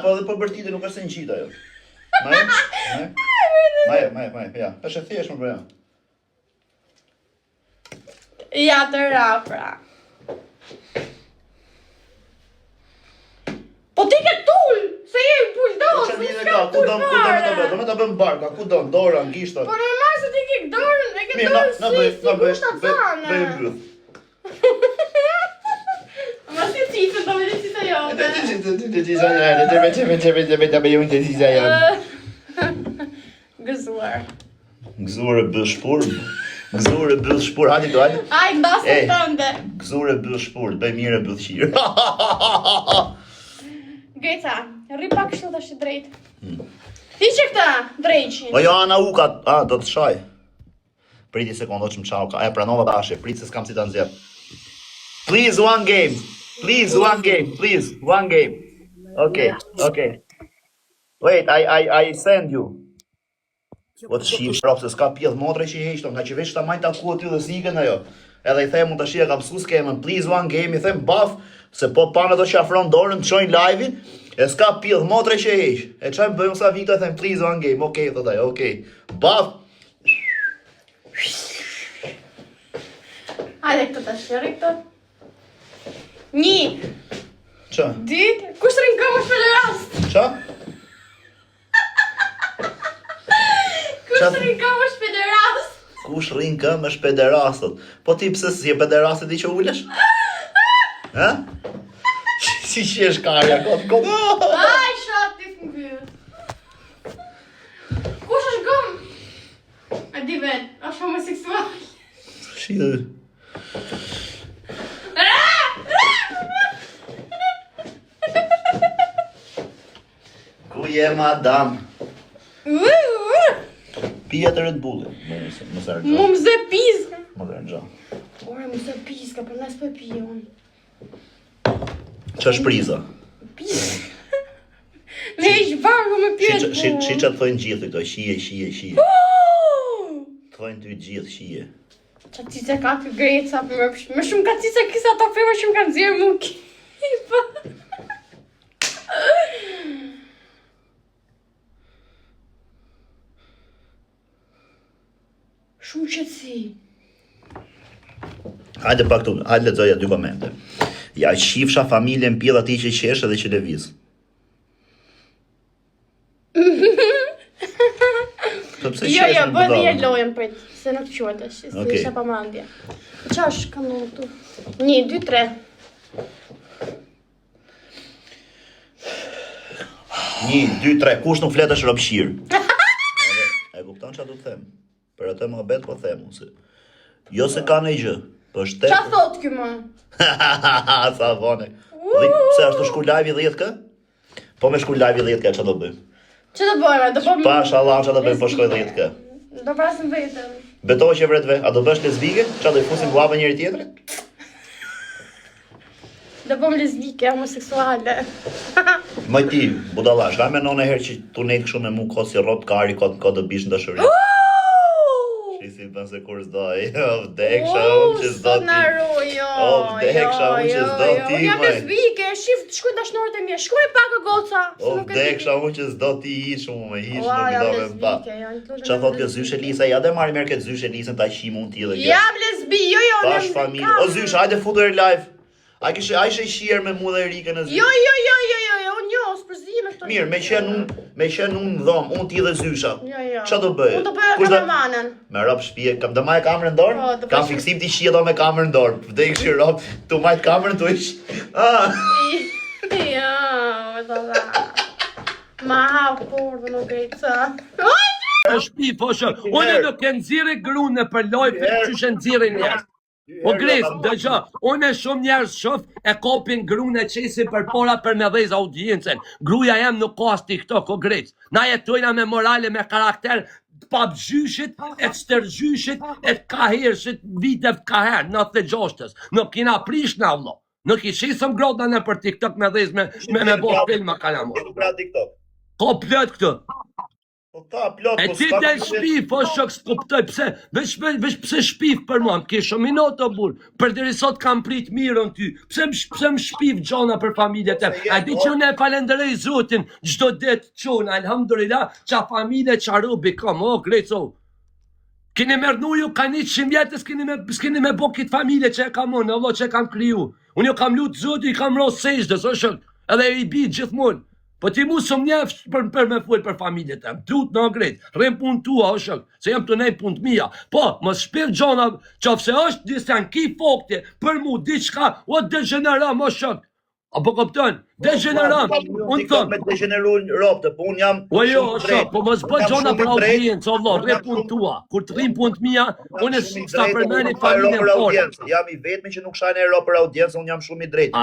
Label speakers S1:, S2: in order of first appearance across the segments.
S1: po edhe për bërtite nuk është se në qita jo. Maje, ja. Është e thjesht më për ja.
S2: Ja të rapra. Po ti ke tull, se je bulldoz,
S1: Ku do me ta bëm barka, ku do, dora, gishta.
S2: Po normal se ti ke dorën, e ke dorën si gushta cane.
S1: Bëjmë mbyll.
S2: Ma si cifën, do me dhe cita jote. Gëzuar.
S1: Gëzuar e bëll shpur, hajde do hajde.
S2: Aj, ndasën tënde.
S1: Gëzuar e bëll shpur, bëj mirë e bëll qirë.
S2: Greca, rri pak kështu tash i drejt. Hiqe këta, drejqin.
S1: O jo, Ana Uka, do të shaj. Priti sekondo që më qauka, pranova bashe, prit se s'kam si ta nxjerr. Please, one game. Okay. Wait, I send you. Po të shih prap se s'ka pjedh motre që i heqto, nga që veç ta majta ku aty dhe sikën ajo. Edhe i them unë tash e kam mësu skemën, please one game, i them baf, se po pan ato që afron dorën të çojnë live-in, e s'ka pjedh motre që i heq. E çfarë bëjmë sa vita, them please one game, okay, thot ai, okay. Baf.
S2: Hajde këto tash, rri këto. 1.
S1: Qa?
S2: 2. Kush rrin këmbë për rast?
S1: Qa?
S2: Kush rrin këmbë për rast?
S1: Kush rrin këmbë është pederastët. Po ti pse si e pederastët i që ulesh? Ha? Si qesh karja, kot.
S2: Aj, shati fëmbyll. Kush është këmbë? E di vet, është homoseksual.
S1: Shidë. Ku je madam? Pija të Red Bulli. Mos argjo.
S2: Mu më zë piska.
S1: Mos argjo.
S2: Ore, më zë piska, për nësë për pije unë.
S1: Qa është priza?
S2: Piska. Me ish barku me pjetë.
S1: Shi që të thojnë gjithë këto, shije. Thojnë ty gjithë, shije.
S2: Qa cice ka kë Greca, më shumë ka cice kisa ta përma shumë kanë zirë mu kipa. Shumë qëtësi.
S1: Hajde pak tu, hajde lexoja 2 komente. Ja shifsha familjen pjedh ati që qesh edhe që lëviz.
S2: Jo, bëdhe një lojën për se nuk quhet është, se isha pa mandje. Qa është kam në tu? 1, 2, 3.
S1: 1, 2, 3, kush nuk flet është robshir. E kupton çfarë do të them? Për atë mohabet po them se jo se ka ndonjë gjë, po është.
S2: Qa thot ky më?
S1: Sa vone. Pse ashtu shku live 10k? Po me shku live 10k çfarë do bëjmë?
S2: Që do bëjmë? Do bëjmë...
S1: Pashallah, çfarë do bëjmë po shkoj 10k?
S2: Do prasim vetëm.
S1: Betoj që vretve, a do bësh lesbike? Çfarë do i fusim guava njëri tjetrit?
S2: Do bëjmë lesbike, homoseksuale.
S1: Moj ti, budalla, shka me none herë që tu nejtë kështu me mu ko si rot kari, ko do bish në dëshëri. Si bën se kur s'doj, vdeksha unë që s'do ti. Vdeksha unë që s'do ti,
S2: Unë jam lesbike, shif të shkuj dashnorët e mje, shkuj pak o goca.
S1: Vdeksha unë që s'do ti hish mu me hish, nuk do me mba. Qa thot kjo Zyshe Lisa, ja dhe marri merë këtë Zyshe Lisën ta shimu unë ti dhe kjo.
S2: Jam lesbi, jo,
S1: Tash familje, o Zyshe, hajde futur live. A ishe shier me mu dhe Erikën e Zyshe?
S2: Jo, unë jo, s'përzime këto.
S1: Mirë, me qenë unë dhom, unë ti dhe Zysha.
S2: Jo.
S1: Qa do bëjë?
S2: Unë do bëjë kamermanën.
S1: Me rob shpije, kam dhe maj kamerën dorë? Kam fiksim t'i shie do me kamerën dorë. Vdek shi rob, tu majt kamerën tu ish.
S2: Jo, do da. Ma hau kur dhe nuk Greca.
S3: Shpi, po shë, unë nuk e nëzire grune për lojë që shë nëzire njerës. O Gres, dëgjo, unë shumë njerës shof e kopin grune qesin për pora për me dhejz audiencen. Gruja jem nuk ka as TikTok, o Gres. Na jetojna me morale, me karakter, pa bëgjyshit, e të stërgjyshit, e të kahirëshit, vitev të kaher, në të gjoshtës. Nuk kina prish në avlo. Nuk i shisëm grota në për TikTok me dhejz me bo filma kalamur. Ko plët këtë.
S1: Po ta plot,
S3: E
S1: po
S3: ti del shpif, o shok, s'kuptoj, pse, veç pse shpif për mua, më ke shumë minuto burr, për deri sot kam prit mirën ty, pse më shpif gjona për familjet e, a di që unë e falenderoj Zotin, gjdo det qona, alhamdulillah, qa familje qa rubi kam, o greco, keni mërnu ju, ka 100 vjetës, s'keni me bo kitë familje që e kam unë, Allah që e kam kriju, unë ju kam lutë Zotin, i kam ro sejshdës, o shok, edhe i bi gjithmonë. Po ti mu së më njefë për me full për familjet e më, trut në grejt, rrim pun tua, o shok, se jam të nej pun të mija. Po, më shpir gjona, qofse është disën ki fokte, për mu, diçka, o degeneram, o shok. Apo kopton, degeneram, unë thëm.
S1: Me degeneru në ropte, po unë jam...
S3: O jo, o shok, po më zbët gjona për audiencë, o Allah, rrim pun tua. Kur të rrim pun të mija, unë s'ta përmeni familjen fore.
S1: Jam i vetmi që nuk shajnë e ropë për audiencë, unë jam shumë i drejtë.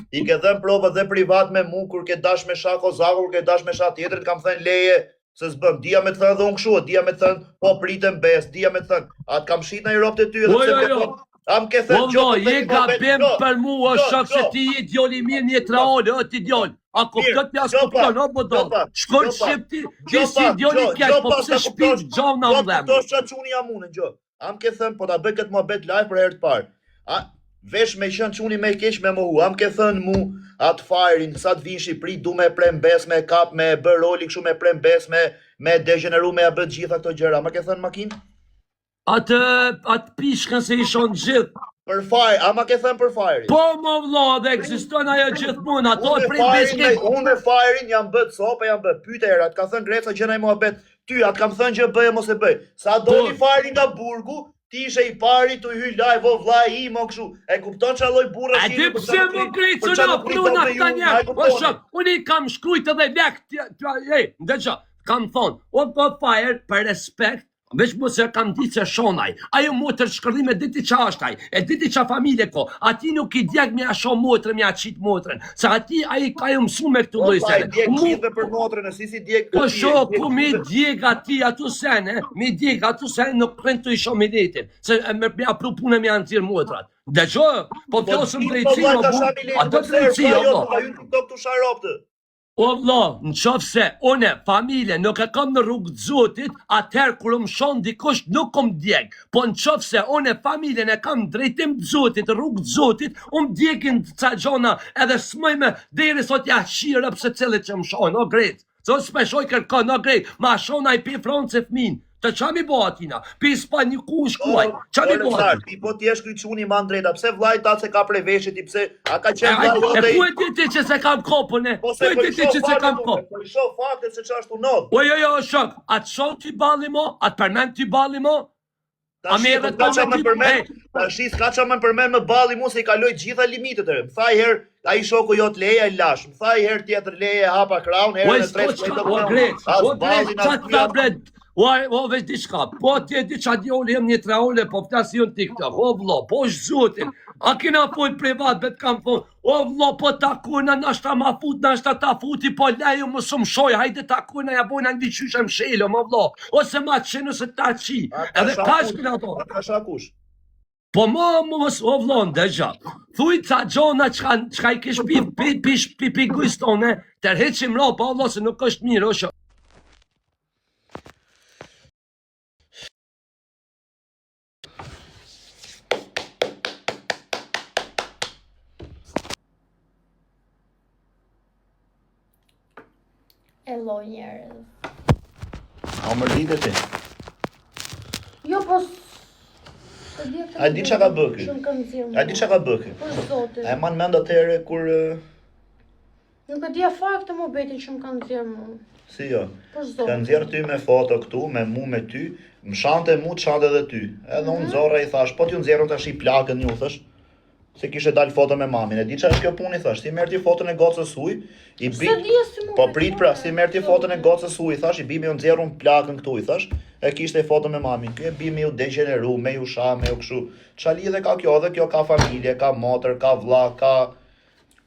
S1: I ke dhënë prova dhe privat me mu, kur ke dash me shako zakur, kur ke dash me shak tjetër, kam thënë leje, se s'bëm, dia me të thënë dhe unë këshu, dia me të thënë, po pritën bes, dia me të thënë, atë kam shit në i ropë të ty, am ke thënë
S3: gjotë, je gabim për mu, o shok, se ti i djoli mirë një traole, o ti djoli. A kuptot pja s'kupton, o bodol. Shkoj shqipti, ti si djoli kjesh, po pëse shpif gjavë në vdhem.
S1: To shqa quni jam unë, gjo. Am ke thënë, po ta bëj këtë muhabet live për herë të parë. Vesh me qënë quni me keq me mohu, am ke thënë mu, atë fajrin, sa të vinë Shqipëri, du me prem bes, me kap, me bër roli, këshu me prem bes, me degeneru, me abët gjitha këto gjëra. Ma ke thënë makin?
S3: Atë pishkën se ishon gjithë.
S1: Për fajr, ama ke thënë për fajrin?
S3: Po më vlla, dhe eksiston ajo gjithmonë, ato e prej beskin.
S1: Unë me fajrin jam bët sope, jam bët pyte erat, ka thënë Greca gjëna i muhabet, ty atë kam thënë që bëje mos e bëj. Sa doli fajrin nga burgu, ti ishe i pari të hy live, o vlla i më këshu. E kupton që alloj burra
S3: si... A di pse më Greco në pruna këta njerë, o shok, unë i kam shkrujt edhe lek, ndëgjo, kam thonë, o po fajr për respekt, veç mu se kam ditë se shonaj, ajo motër shkërdime diti qa ashtaj, e diti qa familje ko, ati nuk i djeg me asho motërën, me a qitë motërën, se ati aji ka ju mësu me këtu lojsene.
S1: Po, djeg qitë për motërën, e si djeg
S3: këtë. Po shok, ku mi djeg ati atu sene, nuk prend të isho miletin, se me apru pune me janë zirë motërat. Dhe qo, po fjosëm drejtësi, a do drejtësi, o vlla, në qofë se une, familje, nuk e kam në rrugë të Zotit, atëherë kur më shonë dikush nuk kom djeg. Po në qofë se une, familjen e kam drejtim të Zotit, rrugë të Zotit, djegin të ca gjona edhe s'mëjme deri sot ja shire pëse cilët që më shonë, o grejtë. Sot s'peshoj kërkon, o grejtë, ma shonë a i pi fronë se fminë. Të qa mi bo atina? Pi Spani ku shkuaj? Qa mi bo atina?
S1: Ti po t'jesh këj quni man drejta, pse vlaj ta se ka preveshit, pse a ka qenë vlaj o dhe i...
S3: E ku e ti ti që se kam kopën, e? Ku e ti ti që se kam kopën?
S1: Po i shoh faktet se qa ashtu nodh.
S3: O jo, shok, atë shoh t'i bali mo, atë përmen t'i bali mo, a me edhe
S1: t'ka qa më përmen më bali mu se i kaloj gjitha limitet e re. Më thaj her, a i shoku jo t'leja i lash, më thaj her tjetër leje hapa kraun, herë në tres
S3: O veç diçka, po tje di qa djoli jem një traole, po ptasi unë TikTok, o vlo, po është Zotin, a kina full privat, bet kam full, o vlo, po takuna, nashta ma fut, nashta ta futi, po leju më së më shoj, hajde takuna, ja bojna në diqyshe më shelo, o vlo, ose ma qenë, ose ta qi, edhe kash këna to.
S1: A ka shakush?
S3: Po mos, o vlo, ndëgja, thuj ca gjona qka i kish pi gujstone, tërheqim ro, po vlo, se nuk është mirë, o shë.
S2: Hello njerëz.
S1: A më rritë ti?
S2: Jo, po...
S1: A di qa ka bëki? A di qa ka bëki?
S2: Për zotin.
S1: A e man mend atëhere kur...
S2: Nuk e dija fakt të mobetin që më kanë zirë mu.
S1: Si jo?
S2: Për zotin.
S1: Kanë zirë ty me foto këtu, me mu me ty, më shante mu, shante dhe ty. Edhe unë zorra i thash, po t'ju nëzirën të ashi plakën një, thash. Se kishe dalë foto me mamin, e di qa është kjo puni, thash, si merë ti fotën e gocës huj, i po prit pra, si merë ti fotën e gocës huj, thash, i bimi u nëzirën plakën këtu, i thash, e kishte foto me mamin, e bimi u degeneru, me ju sha, me ju këshu, qa lidhe ka kjo, dhe kjo ka familje, ka motër, ka vlla, ka...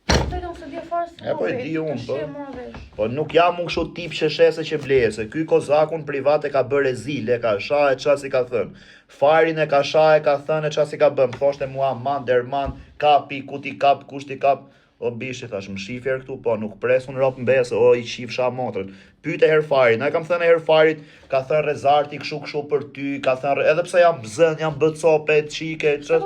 S1: E po e di unë, po nuk jam unë kështu tip që shese që bleje, se ky kozakun privat e ka bërë zile, ka sha e qa si ka thënë, farin e ka sha e ka thënë e qa si ka bëm, thoshte mua man, derman, kapi, ku ti kap, kush ti kap, O bishi, thash, më shifjer këtu, po nuk presun rop mbesë, o i shifsha motrën. Pyte herfarit, na kam thënë herfarit, ka thënë rezarti këshu për ty, ka thënë, edhe pse jam bëzën, jam bë cope, qike, që...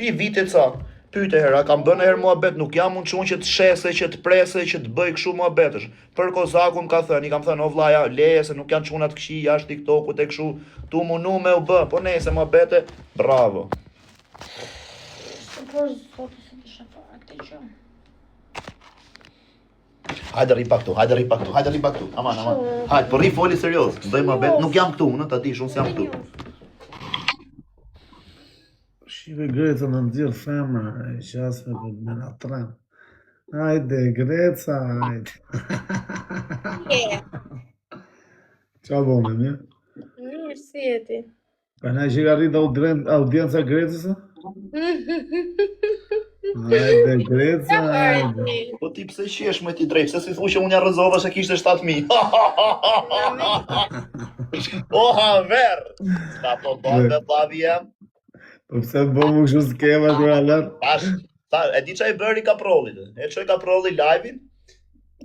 S1: I vitit ca. Pyte hera, kam bënë herë muhabet, nuk jam unë që të shese, që të prese, që të bëj këshu muhabetësh. Për kozakun ka thënë, i kam thënë, o vlaja, leje se nuk janë qunat këshi, jashtë TikTokut e këshu, tu munu me u bë, po nese muhabete, bravo. Hajde rri pak këtu, aman. Hajde, po rri foli serios, bëj muhabet, nuk jam këtu, në ta dish, unë s'jam këtu.
S4: Shive Greca në nëzirë femra, e qasme për me nga tren. Hajde, Greca, hajde. Qa bome, mirë?
S2: Mirë, si e ti?
S4: Pa na që ka rritë audienca Grecësë? Hajde, Greca, hajde.
S1: Po ti pse qesh me ti drejt, se si thu që unë ja rëzova se kishte 7.000. O, haver! Ska po bërë dhe babi jem.
S4: Po pse të bëmë kështu skema kërë alër?
S1: Pash, e di qa i bëri kaprollit, e qoj kaprolli live-in,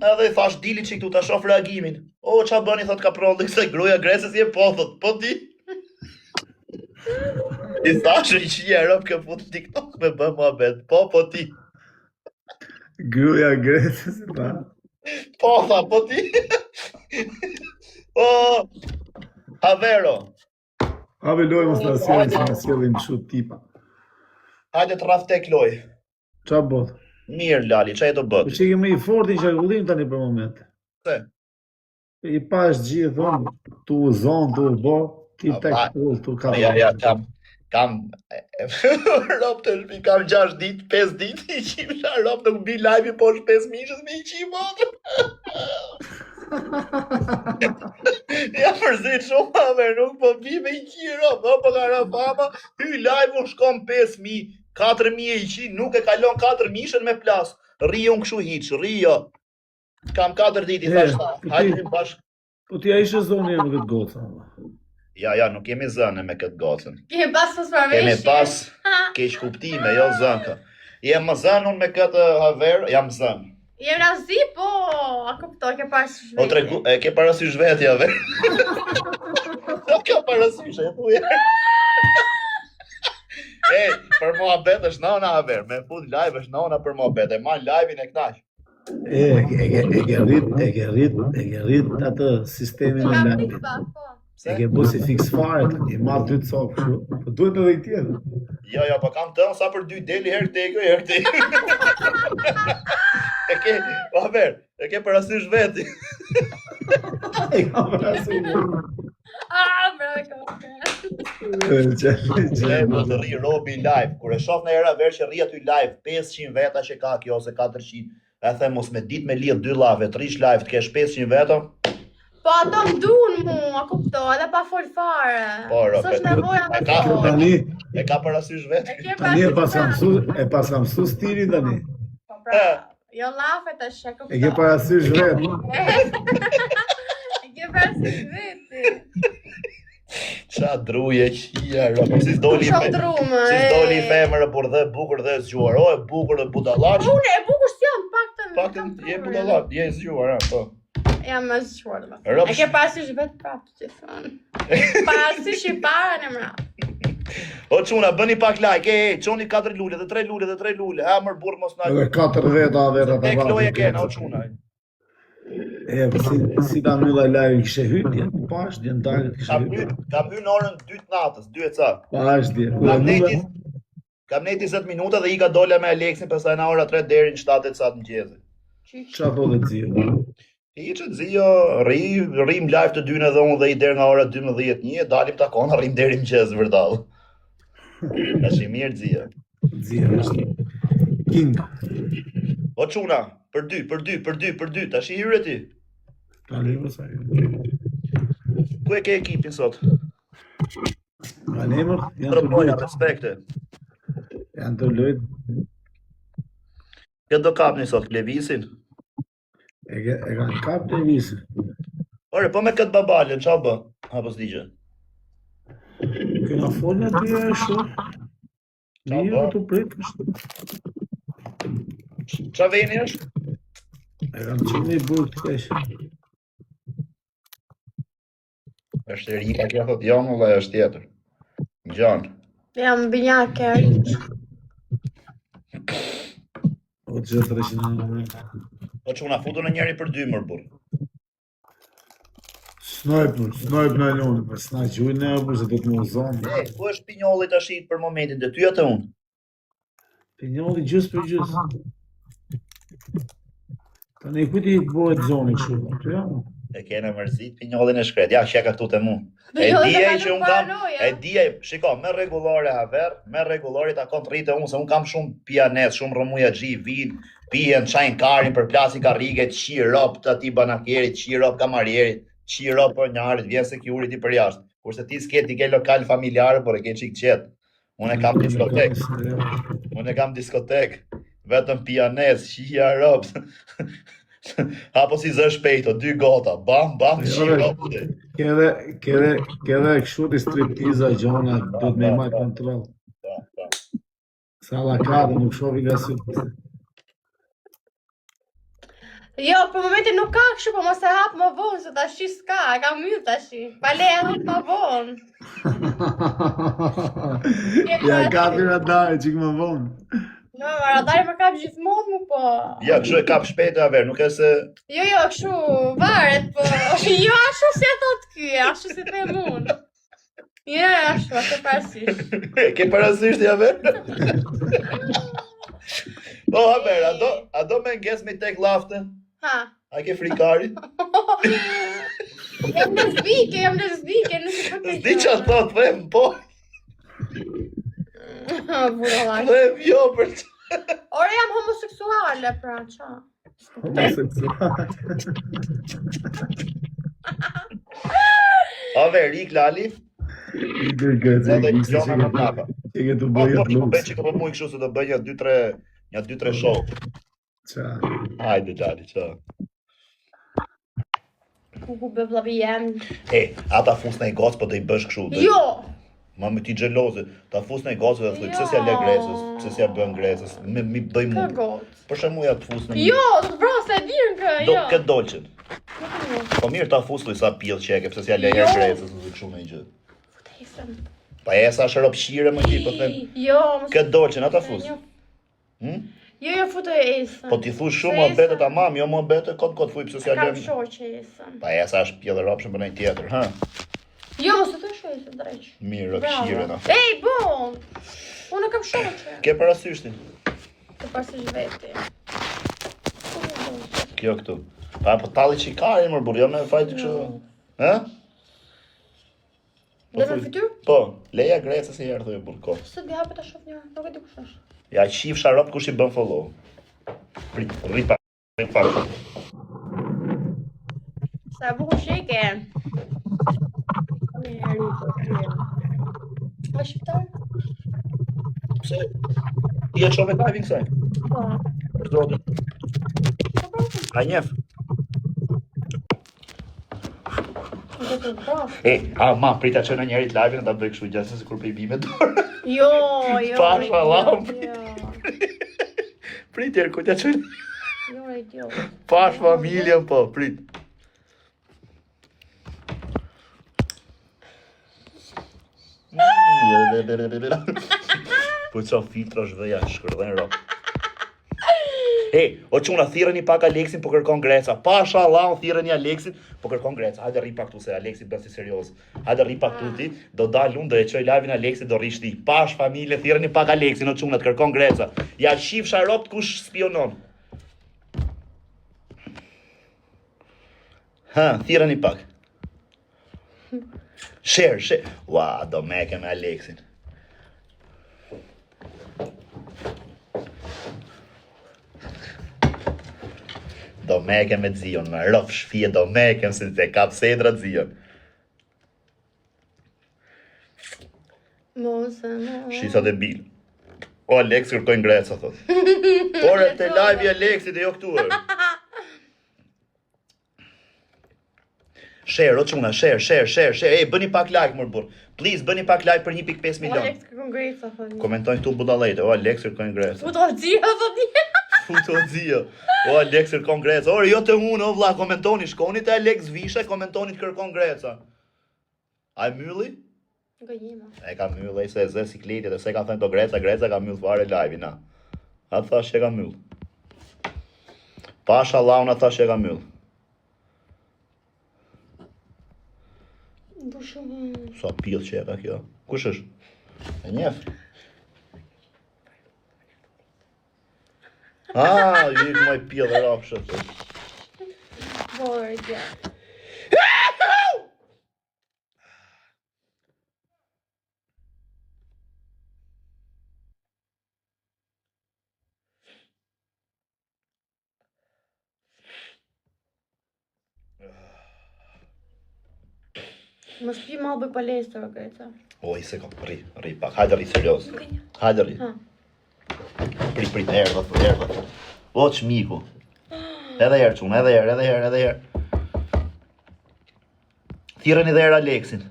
S1: edhe i thash dili që këtu ta shof reagimin. O, qa bëni, thot kaprolli, se gruja Grecës je po, thot, po ti? I thash i qia rëp ke fut TikTok me bë muhabet, po ti?
S4: Gruja Grecës, pa?
S1: Po, tha, po ti? O, Havero.
S4: Habe loj mos në asjelin, se në asjelin kështu tipa.
S1: Hajde të rraf tek loj.
S4: Qa bot?
S1: Mirë, Lali, qa e do
S4: Po
S1: bët?
S4: që kemi i forti që akullim tani për moment.
S1: Se?
S4: I pash gjithë, thonë, tu u zonë, tu u bo, ti tek pull, tu ka...
S1: Ja, kam... Rop të shpi, kam 6 dit, 5 dit, i qim rop nuk bi live i posh 5 mishës me i qim atë. Ja përzit shumë aver, nuk po bi me i qim rop, no po ka fama, hy live unë shkom 5.000, 4.000 e i qim, nuk e kalon 4 mishën me plas, ri unë këshu hiq, ri jo. Kam 4 dit i thash ta, hajde një bashk.
S4: Po ti a ishe zonë me këtë goca,
S1: Ja, nuk jemi zënë me këtë gocën.
S2: Kemi pas përveshje.
S1: Kemi pas keq kuptime, jo zënka. Jem më zënë unë me këtë haver, jam zënë.
S2: Jem razi, po, a kuptoj, ke parasysh
S1: O
S2: vetë.
S1: tregu, e ke parasysh vetë haver. Do ka parasysh, e thuje. Për muhabet është nona haver, me fut live është nona për muhabet, e man live-in e knaq.
S4: E ke rrit atë sistemin në lajmit. E ke bu si fix fare, i marrë 2 copë kështu, po duhet edhe i tjetër.
S1: Jo, po kam tënë sa për 2 deli herë teke, herë teke. E ke parasysh veti.
S4: E ka parasysh.
S2: Bravo.
S1: Po të rri robi live, kur e shoh në era ver që rri aty live, 500 veta që ka kjo ose 400, e them mos me dit me lidh 2 llave, të rish live të kesh 500 veta.
S2: Po ato m'dun mu, a kuptoj, edhe pa fol fare.
S1: Po,
S2: s'është nevoja me
S1: ka
S2: fol.
S4: Tani,
S1: e ka parasysh vetë.
S4: tani e pas kam mësu stilin tani.
S2: Po pra, jo lafe të shë, kuptoj.
S4: E ke parasysh vetë.
S2: E ke parasysh vetë.
S1: Qa druje qia, si s'doli femër e burdhe, bukur dhe zgjuar. O, e bukur dhe budalaq.
S2: Unë e bukur s'jam,
S1: Paktën, je budalaq, je zgjuar, po.
S2: Jam më zgjuar dhe më. E ke parasysh vetë prapë, që thonë. Parasysh i para në mra.
S1: O quna, bëni pak like, qoni 4 lule dhe 3 lule dhe 3 lule, ha mër burë mos na...
S4: Edhe 4 veta të
S1: Tek loje kena, o quna.
S4: Si ta mylla live kishe hyt, jenë pash, jenë dalët kishe hyt.
S1: Kam hy në orën 2 të natës, 2 e ca.
S4: Pash,
S1: Kam nejti 10 minuta dhe i ka dolla me Aleksin, pastaj në ora 3 deri në 7 e ca të mëngjesit.
S4: Qa po dhe t'zio?
S1: I që t'zio, rrim live të dyne dhe unë dhe i deri nga ora 12:01, dalim takona, rrim deri mëngjes vërdall. Tash i mirë t'zio.
S4: T'zio është king.
S1: O quna, për dy, tash i hyre ti.
S4: Kalemo sa
S1: Ku e ke ekipin sot?
S4: Kalemo, janë të
S1: Përpoja,
S4: lojt.
S1: respekte.
S4: Janë të lojt.
S1: Këtë do kapni sot, Klevisin?
S4: E kanë kap të visë.
S1: Ore, po me këtë babalën, qa bë? Apo s'digje?
S4: Këna folë në të e shumë. Mirë të pritë është.
S1: Qa veni është?
S4: E kam qenë i burë të kesh.
S1: Është e rika kja thot jo më dhe është tjetër. Gjanë.
S2: Jam binjake.
S4: O të gjithë 300
S1: O që una futu në njeri për 2 mërë burë.
S4: Snojp në lune, për s'na gjujnë e burë se do të më uzonë.
S1: Ku është pinjolli të ashit për momentin dhe ty atë unë?
S4: Pinjolli gjus për gjus. Ta ne kujti i bëhet zoni kështu, të jam.
S1: E kene mërzit pinjollin e shkret, ja sheka këtu të mu. E dijej që unë kam, e dijej, shiko, me regulore haver, me regulore ta kom të rritë unë, se unë kam shumë pianes, shumë rëmuja gji, vin, pijen, qajnë karin për plasi karrige, qirop të ati banakjerit, qirop kamarjerit, qirop për njarit, vjen security për jashtë. Kurse ti s'ke, ti ke lokal familjarë, por e ke qik qetë. Unë e kam diskotek, vetëm pianes, qia ropë. Apo si zë shpejto, 2 gota, bam, qirop.
S4: Kedhe kështu të striptiza gjona, do të me maj kontrol. Sa la kada, nuk shovi nga sytë.
S2: Jo, për momentin nuk ka kështu, po mos e hap më vonë, se tashi s'ka, e kam mjë tashi. Pale e hap më vonë.
S4: Ja kapi radari, qik më vonë.
S2: No, radari më kap gjithmonë mu, po.
S1: Ja, kështu e kap shpejt e aver, nuk e se...
S2: Jo, kështu, varet, po. Jo, ashtu si e thot ky, ashtu si të e mund. Jo, ashtu, ashtu parasysh.
S1: Ke parasysh të aver? Po, aver, a do me nges me tek lafte?
S2: Ha.
S1: A ke frikari?
S2: Jam lesbike, nuk e këtë
S1: Zdi që ato të them, po. Them jo për që.
S2: Ore jam homoseksuale, pra, qa?
S4: Homoseksuale.
S1: Aver, rik lali?
S4: I gërgëtë,
S1: Dhe gjona më plaka.
S4: që ke të bëjë
S1: Po,
S4: plus.
S1: që ka për mu i kështu se do bëj një 2-3 show.
S4: Qa?
S1: Hajde, Gjali, qa.
S2: Ku be vlavi jem.
S1: Ata fus në i gocë, po do i bësh kështu.
S2: Jo!
S1: Ma me ti gjeloze, ta fus në i gocë dhe thuj, pse si a le gresës, pse si a bën gresës, mi bëj mu.
S2: Kë gocë?
S1: Për shembull ja të fus në
S2: Jo, do të vrasë e dirën kë,
S1: Do
S2: jo.
S1: këtë dolqen. Po mirë ta fus sa pillë qeke, pse si a le
S2: Jo.
S1: gresës, ose kështu në i gjë.
S2: Futesëm.
S1: Pa e sa shëropshire më ti, po them,
S2: Jo,
S1: këtë dolqen, ata fus.
S2: Jo, futu e esën.
S1: Po ti thush shumë më betë ta mam, jo më betë kot fuj pse si a
S2: Kam
S1: le.
S2: shoqe esën.
S1: Pa e sa është pjellë ropshën për një tjetër, ha?
S2: Jo, mos të shoqe esën drejt.
S1: Mirë, ropshire na.
S2: Ej, bon! Unë kam shoqe.
S1: Ke parasysh ti?
S2: Të pasysh veti.
S1: Kjo këtu. Pa po talli çikarin më burr, jo me fajt kështu. Ë?
S2: Dhe me fytyr?
S1: Po, leja gresës e herë thoj burr ko.
S2: Së di hapet ta shoh një, nuk e di kush është.
S1: Ja qif sharop kush i bën follow. Rripa.
S2: Sa bukur sheke. A shqiptar?
S1: Pse? Ti e çove live kësaj?
S2: Po.
S1: Për zotin. A njef? Ma, prita që në njerit live në ta bëj kështu gjasë se kur pe i bime dorë.
S2: Jo.
S1: Pash vallam.
S2: Jo,
S1: Pritjer, ku t'ja qënë?
S2: idiot.
S1: Pash familjen, po, prit. Po qa filtra shveja, shkërdhen ro. O quna, thirën i pak Aleksin, po kërkon Greca. Pasha Allah, thirën i Aleksin, po kërkon Greca. Hajde rri pak tu se Aleksi bën si serios. Hajde rri pak tu ti, do dal unë, do e qoj live-in Aleksin, do rish ti. Pash familje, thirën i pak Aleksin, o quna, të kërkon Greca. Ja shif sharop kush spionon. Ha, thirën i pak. Share. Ua, do meke me Aleksin. Do meke me Zion, me rof shfije do meke se te kap sedra Zion. Shisa debil. O, Alex kërkojnë Greca, thot. Ore, te live i Aleksit e jo këtu. Share, o quna, share. Ej, bëni pak like, mërë burë. Please, bëni pak like për 1.5 milion.
S2: Alex kërkon Greca, thoni.
S1: Komentojnë këtu budalejtë. O, Alex kërkojnë Greca.
S2: Budalëgjia, thoni.
S1: Puto zio. O Alex kërkon Greca. Ore, jo të unë, o vlla, komentoni, shkoni te Alex Visha, komentoni të kërkon Greca. A mylli?
S2: Gënjima.
S1: E ka myll, ai se zë sikletit, e se ka thënë to Greca ka myll fare live-in, na. A thash që ka myll. Pasha Launa thash që ka myll. Sa pill që e ka kjo. Kush është? E njef? Ah, ju ikë moj pill e rafshët.
S2: Bore, ja. Më shpi ma bëj palestër, Greca.
S1: Oj, se ka, ri pak, hajde ri serios. Hajde ri. Pri, erdhët. O, qmiku. Edhe herë, qunë, edhe herë. Thirën i dhe herë Aleksin.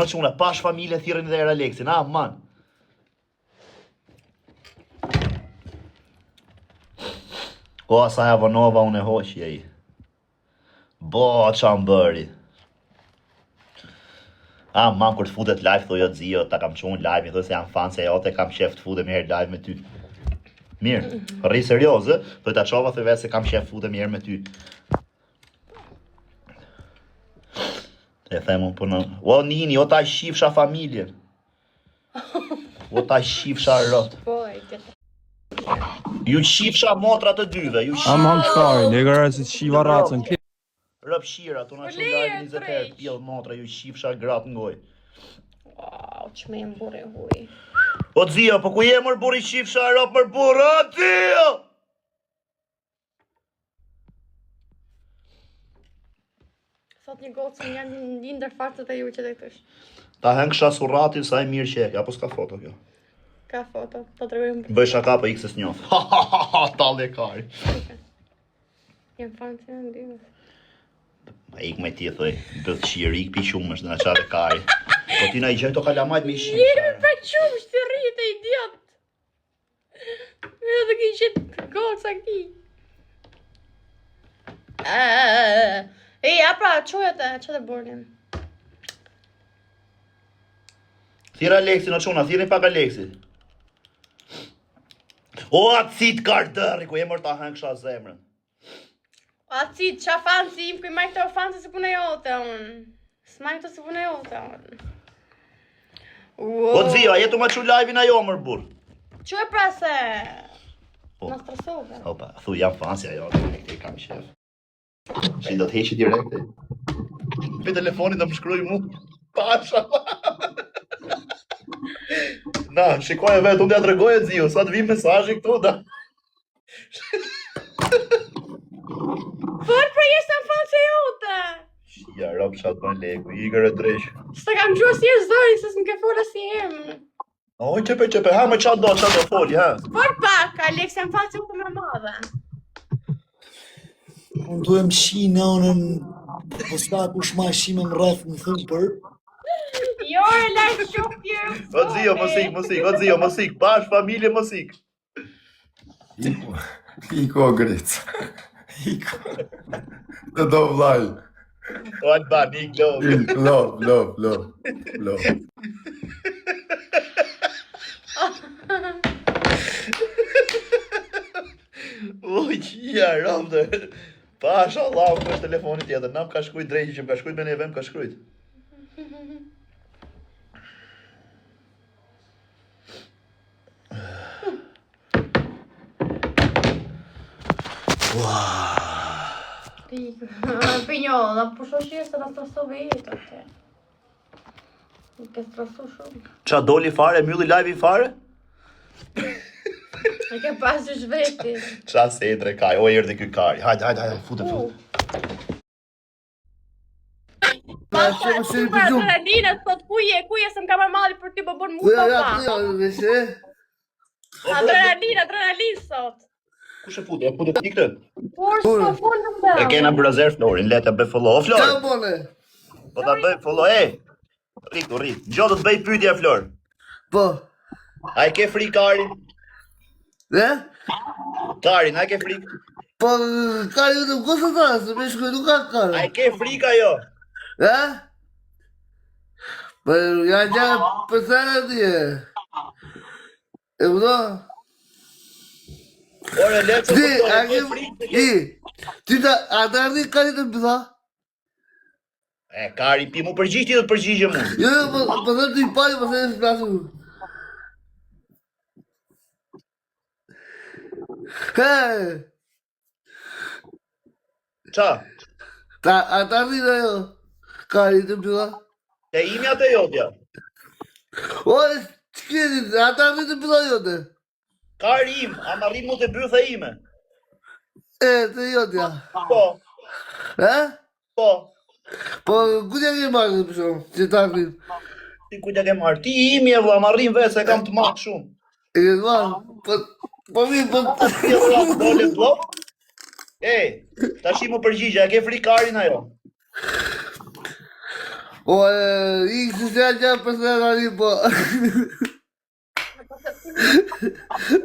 S1: O quna, pash familje, thirën i dhe herë Aleksin. Ah, man. O, Asaja Vanova, unë e hoqja i. Bo, qa më bëri. Ah, man, kur të futet live, thoi o zio, ta kam qunë live, i thoi se jam fan, se jote kam qef të futem herë live me ty. Mirë, rri serios, thoi ta qova thoi vetë se kam qef të futem herë me ty. E themu për në... O, Nini, o ta shifsha familjen. O ta shifsha rot. Ju shifsha motra të dyve, ju shifsha...
S5: Am hangstari, negara si shiva racën.
S1: Rëpshira, tu na që live 20 herë, pjell motra, ju shifsha gratë ngoj.
S2: Wow, që me jem burë e huj.
S1: O zio, po ku je mër buri shifsha rop mër burë, o zio!
S2: Sot një gotë që janë një ndër fartët e ju që të këtësh.
S1: Ta hengsha suratin sa e mirë që e, apo s'ka foto kjo?
S2: Ka foto, ta të rëgojmë.
S1: Bëj shaka për x-ës njof. Ha, talë e kari.
S2: Jem fanë që në ndimës.
S1: Ma ik me ti, thoi, bëth qirë, ik pi shumë është në qatë e kari. Po ti na i gjëjnë të kalamajt me i shimë.
S2: Njërë për qumë, shtë rritë e idiot. Edhe ki qëtë gotë sa këti. E, apra, qojët e, që të bornin.
S1: Thira Aleksin, o quna, thirin pak Aleksin. O, atësit kardëri, ku e mërë ta hengsha zemrën.
S2: Atësit, qa fanë si im, kuj majtë të fanë se punë e jote, unë. S'majtë të se punë e jote, unë.
S1: O, zio, a jetu ma që live-in a jo, mërë burë?
S2: Që e pra se... Në stresove.
S1: Opa, thu, jam fansja jo, direkt e kam shef. Që do të heqi direkt e. Pe telefonit do më shkruj mu. Pasha. Na, shikoj e vetë, unë t'ja të regoj e zio, sa të vim mesajë këtu, da.
S2: Por pra jesë në fanë se jote.
S1: Ja, rob shatë për leku, i gërë e drejshë.
S2: Së kam gjua si e zori, se s'më ke fola si emë.
S1: Oj, qepe, ha, me qatë do foli, ha.
S2: Por pak, Alex, jam fanë se jote me madhe.
S6: Unë duhem shi në onën, po s'ka kush ma shime më rreth më thëmë për.
S2: Jo, e lajtë shumë tjerë.
S1: O zio, mësik, pash, familje, mësik.
S7: Iko Greca. Iko. Të do vlaj.
S1: O Alban, ik
S7: Lov.
S1: Oj, qia, rëmde. Pash, Allah, më është telefonit tjetër, na më ka shkrujt drejti që më ka shkrujt me neve më ka shkrujt.
S2: Pinjolla, po shoshirë se ta stresove jetë atë. Nuk ke stresu shumë.
S1: Qa doli fare, mylli live i fare?
S2: E ke pasur shveti.
S1: Qa se e dre kaj, o e erdi ky kari. Hajde, fute.
S2: Papa, super adrenalina, thot kuje se m'ka marrë malli për ty po bën mu papa. Adrenalin sot.
S1: Kush e fute? E fute ti këtë?
S2: Por s'po fund në mbel.
S1: E kena brazer Florin, leta bëj follow. O Flor,
S6: Qa bone?
S1: po ta bëj follow, Rrit. Gjo do të bëj pyetje Flor.
S6: Po.
S1: A e ke free karin?
S8: Ne?
S1: Kari, na ke frikë?
S8: Po, ka ju të kusë ta, se me shkoj nuk ka
S1: A
S8: kare.
S1: e ke frikë ajo?
S8: Ne? Po, janë gjatë pësere tje. E vëdo?
S1: Ore, letë
S8: Ti,
S1: të
S8: a
S1: ke
S8: ke
S1: frikë?
S8: ti ta, a të ardi kari të bëza?
S1: Kari, pi mu përgjigj ti do të përgjigje mu.
S8: Jo, po dhe të i pari, po dhe të flasë mu. Hej!
S1: Qa?
S8: A të ardi në jo, kari të bëza?
S1: Te imi atë jotja?
S8: Ore, që kjeni, a të ardi të bëza jote?
S1: Kari im, a më arrit mu të bythe ime?
S8: Të jotja.
S1: Po, po.
S8: Po, ku t'ja ke marrë, për shumë, që të ardi?
S1: Ti ku t'ja ke marrë? Ti imi e vla, më arrin vetë se kam të marrë shumë.
S8: E ke marrë? Po mi, po...
S1: Ti e vla, dole të blok? Ta shi mu përgjigja, e ke frikë Karin ajo?
S8: O, i kësë se janë gjatë për se në arri, po...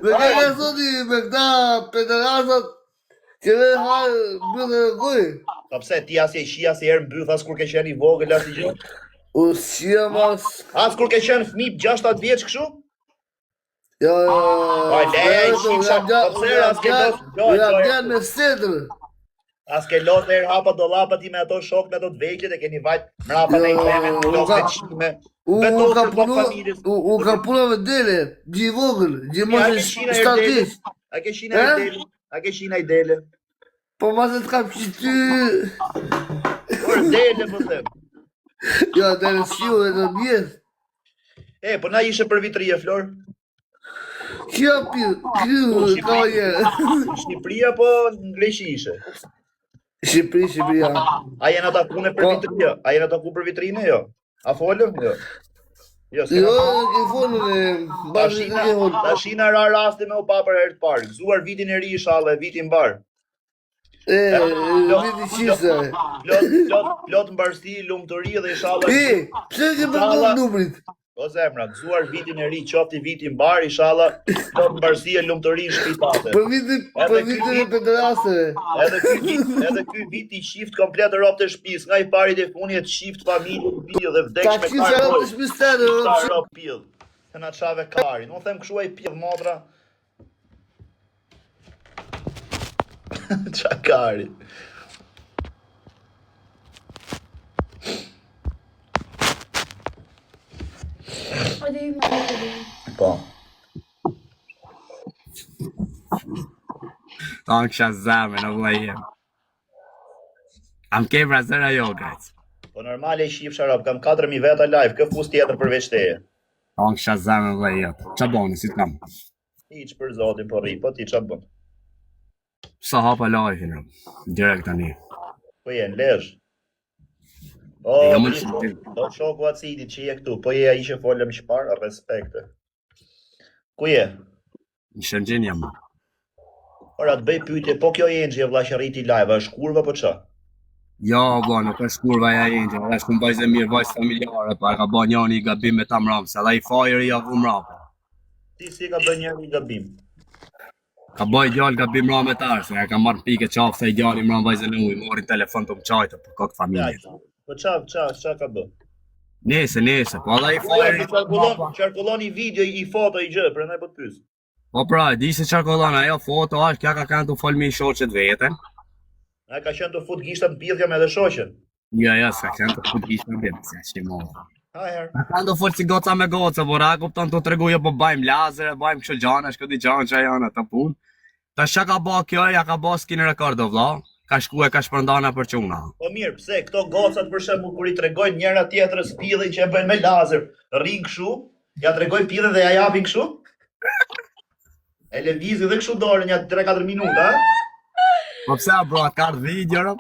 S8: Me ka ka soti me këta pederasat që me harë bëllë në kuj.
S1: Pa pse, ti as e shia se herë mbyth, as kur ke qenë i vogël, as i gjë?
S8: O, shia mas...
S1: As kur ke qenë fëmijë 6-7 vjeç kështu?
S8: Jo,
S1: Pa leja i shikësha, pa pse, as ke los,
S8: jam gjatë me sedrë.
S1: As ke los herë hapa do lapa ti me ato shok, me ato të vejqet, e keni vajt mrapa me i teme, los me qime.
S8: U ka puna me dele, gjë i vogël, gjë mos e shtartis.
S1: A ke shina i dele? A ke shina i dele?
S8: Po mas e t'kam që ty...
S1: Por dele, po them.
S8: Jo, dele shiu e në mjetë.
S1: Po na ishe për vitrie, Flor?
S8: Kjo pjë, ka jere.
S1: Shqipëria, po në Greqi ishe?
S8: Shqipëria.
S1: A jenë atakune për vitria? A jenë ataku për vitrine, jo? A folëm? Jo.
S8: Jo, ke folën e...
S1: Ta shina ra rasti me u pa për herë të parë. Gëzuar vitin e ri, shale, vitin barë.
S8: Viti qise.
S1: Plot mbarësi, lumëtëri dhe shale...
S8: Pse ke përdo numrit?
S1: O zemra, gëzuar vitin e ri, qofti vitin barë, ishala, plot mbarësi e lumëtëri në shpitate.
S8: Për vitin e pederaseve.
S1: Edhe ky vit i shift komplet rob të shtëpis, nga i pari dhe funi e të shift familje, video dhe vdeksh me
S8: Ka rob të shtëpis tërë,
S1: rob pidh. Se na çave Karin. Unë them kështu ai pidh motra. Qa Kari? Po.
S3: Ta në kësha zame në vlajem. Am ke vrazëra jo, grejtë.
S1: Po normale i shif sharap, kam 4.000 veta live, kë fus tjetër përveç teje.
S3: Ta në kësha zame në vlajem. Qa boni, si të kam?
S1: Iq për zotin, po ri, po ti qa bën?
S3: Sa hapa live-in, direkt tani.
S1: Po jenë, lesh. Do shoku acidit që je këtu, po je a ishe folëm shpar, respekte. Ku je?
S3: Në Shëngjin jam.
S1: Ora, të bëj pyetje, po kjo Enxhi e vlla që rriti live, është kurva po qa?
S3: Jo, bo, nuk është kurva ja Enxhi, është këmë vajzë e mirë, vajzë familjare, pa ka ba njani i gabim me ta mramë, se dhe i fajri ja vu mramë.
S1: Ti si ka bë njëri i gabim?
S3: Ka ba i djallë gabim mramë e tarë, se ka marrë pike qafë se i djallë i mramë vajzën e ujë, morin telefon të më qajtë, për këtë familje.
S1: Po qa ka bë?
S3: Nese, po dhe i fajri...
S1: Qarkullon i video, i foto, i gjë, prandaj po të pyes.
S3: Po pra, di se qarkullon ajo foto është, kja ka kanë të folmi i shoqet vetën.
S1: A ka qenë të fut gishtat në pidhja me dhe shoqen?
S3: Jo, s'ka qenë të fut gishtat në pidhja, se që mo.
S1: Hajer.
S3: Kanë të folë si goca me goca, por a kupton të treguja po bajmë lazer, bajmë kështë gjana, shko di gjanë që janë atë punë. Ta shka ka ba kjo, ja ka ba s'kin rekord o vla, ka shku e ka shpërndana për quna.
S1: Po mirë, pse, këto gocat për shembull kur i tregojnë njëra tjetrës pidhin që e bëjnë me lazer, rrin kështu, ja tregojnë pidhin dhe ja japin kështu? E lëvizi dhe kështu dorën ja 3-4 minuta,
S3: Po pse bro, ka video, ro?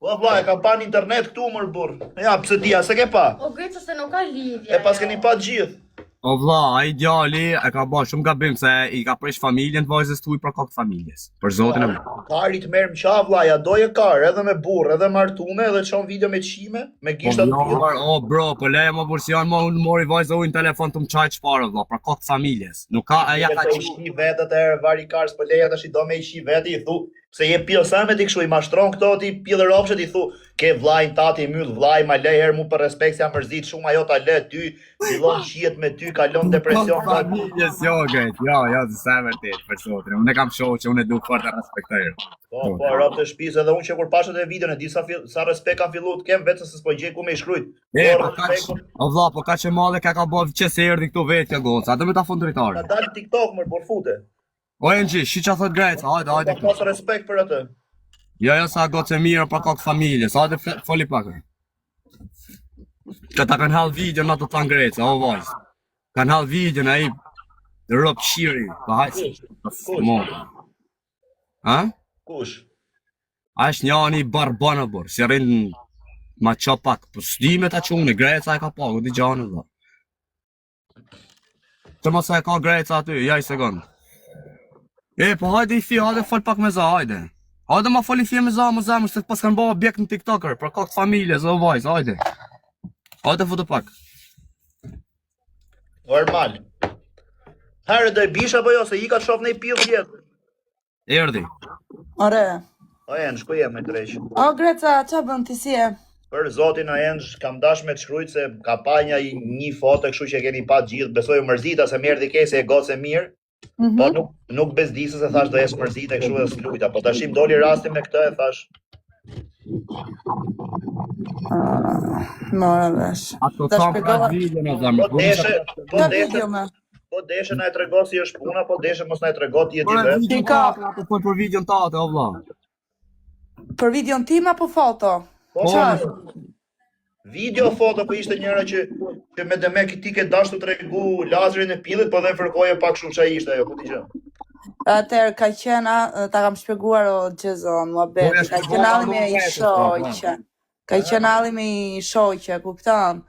S1: Po vlla, e ka pa në internet këtu mër burr. Ja, pse ti, se ke pa?
S2: O Greca se nuk ka lidhje.
S1: E pas keni pa të gjithë.
S9: O vlla, ai djali e ka bërë shumë gabim se I ka prish familjen vajzës tuaj për kokë familjes. Për zotin e më.
S1: Kari të merë më qa vlla, ja doje kar, edhe me burr, edhe martume, edhe çon video me qime, me gishtat
S9: O bro, po leje më bursion më unë mori vajzë unë telefon të më çaj çfarë vlla, për kokë familjes. Nuk ka ja ka
S1: qi vetët e vari kars, po leja tash I do me I qi veti, I thu, pse je pio sa me ti kështu I mashtron këto ti pillë rrofshet I thu, ke vllajin tati myll vllai, ma lej herë mu për respekt se jam mërzit shumë ajo ta lë ty, fillon shihet me ty, kalon depresion.
S9: Familjes jo, gjet. Jo, sa vërtet për zotin. Unë kam shoh që unë duk fort të respektoj.
S1: Po, rob të shtëpisë edhe unë që kur pashët e videon e di sa respekt kam filluar të kem vetëm se s'po gjej ku me I shkrujt.
S9: O vlla, po ka që mallë ka bërë që se erdhi këtu vetë kjo goca. Do me ta fund drejtare.
S1: Ta dal TikTok më por fute.
S9: ONG, shi qa thot Greca, hajde.
S1: Pas respekt për atë.
S9: Jo, sa gocë mirë për kokë familjes, hajde foli pak. Që ta kanë hall video në ato të Greca, o vajzë. Kanë hall video në ai rob shiri, po hajde. Ha?
S1: Kush?
S9: Ash njani barbana bor, si rrin ma qa pak, po s'dime ta qune, Greca e ka pagu, di gjane dhe. Që mos e ka Greca aty, ja I sekund. Po hajde I fjo, hajde fol pak me za, hajde. Hajde ma fol I fjo me za, më zemër, se pas kanë bo objekt në TikToker, për kokë familjes, o vajzë, hajde. Hajde foto pak.
S1: Normal. Herë do I bish apo jo, se I ka të shof në I pillë vjetë.
S9: Erdi.
S10: Ore.
S1: O Ensh, ku jem me dreq?
S10: O Greca, qa bën ti si e?
S1: Për zotin o Ensh, kam dash me të shkrujt se ka pa një foto kështu që keni pa gjithë, besoj mërzita se më erdhi kese e gocë e mirë. Po nuk bezdisë se thash do jesë mërzita e kështu dhe s'lujta, po tashim doli rasti me këtë e thash.
S10: Mora vesh.
S9: Ato tam pra video në zemë.
S1: Po deshe na e trego si është puna, po deshe mos na e trego ti e ti
S9: vetë. Ti ka po për videon tate, o vlla.
S10: Për videon tim apo foto?
S1: Po. Video foto po ishte njëra që me demek ti ke dashur të tregu lazerin e pillit, po dhe fërkoje pak shumë çfarë ishte ajo, ku ti gjë.
S10: Atëherë ka qenë, ta kam shpjeguar o Xhezon, muhabet, ka qenë alimi I shoqë. Ka qenë alimi I shoqë, kupton?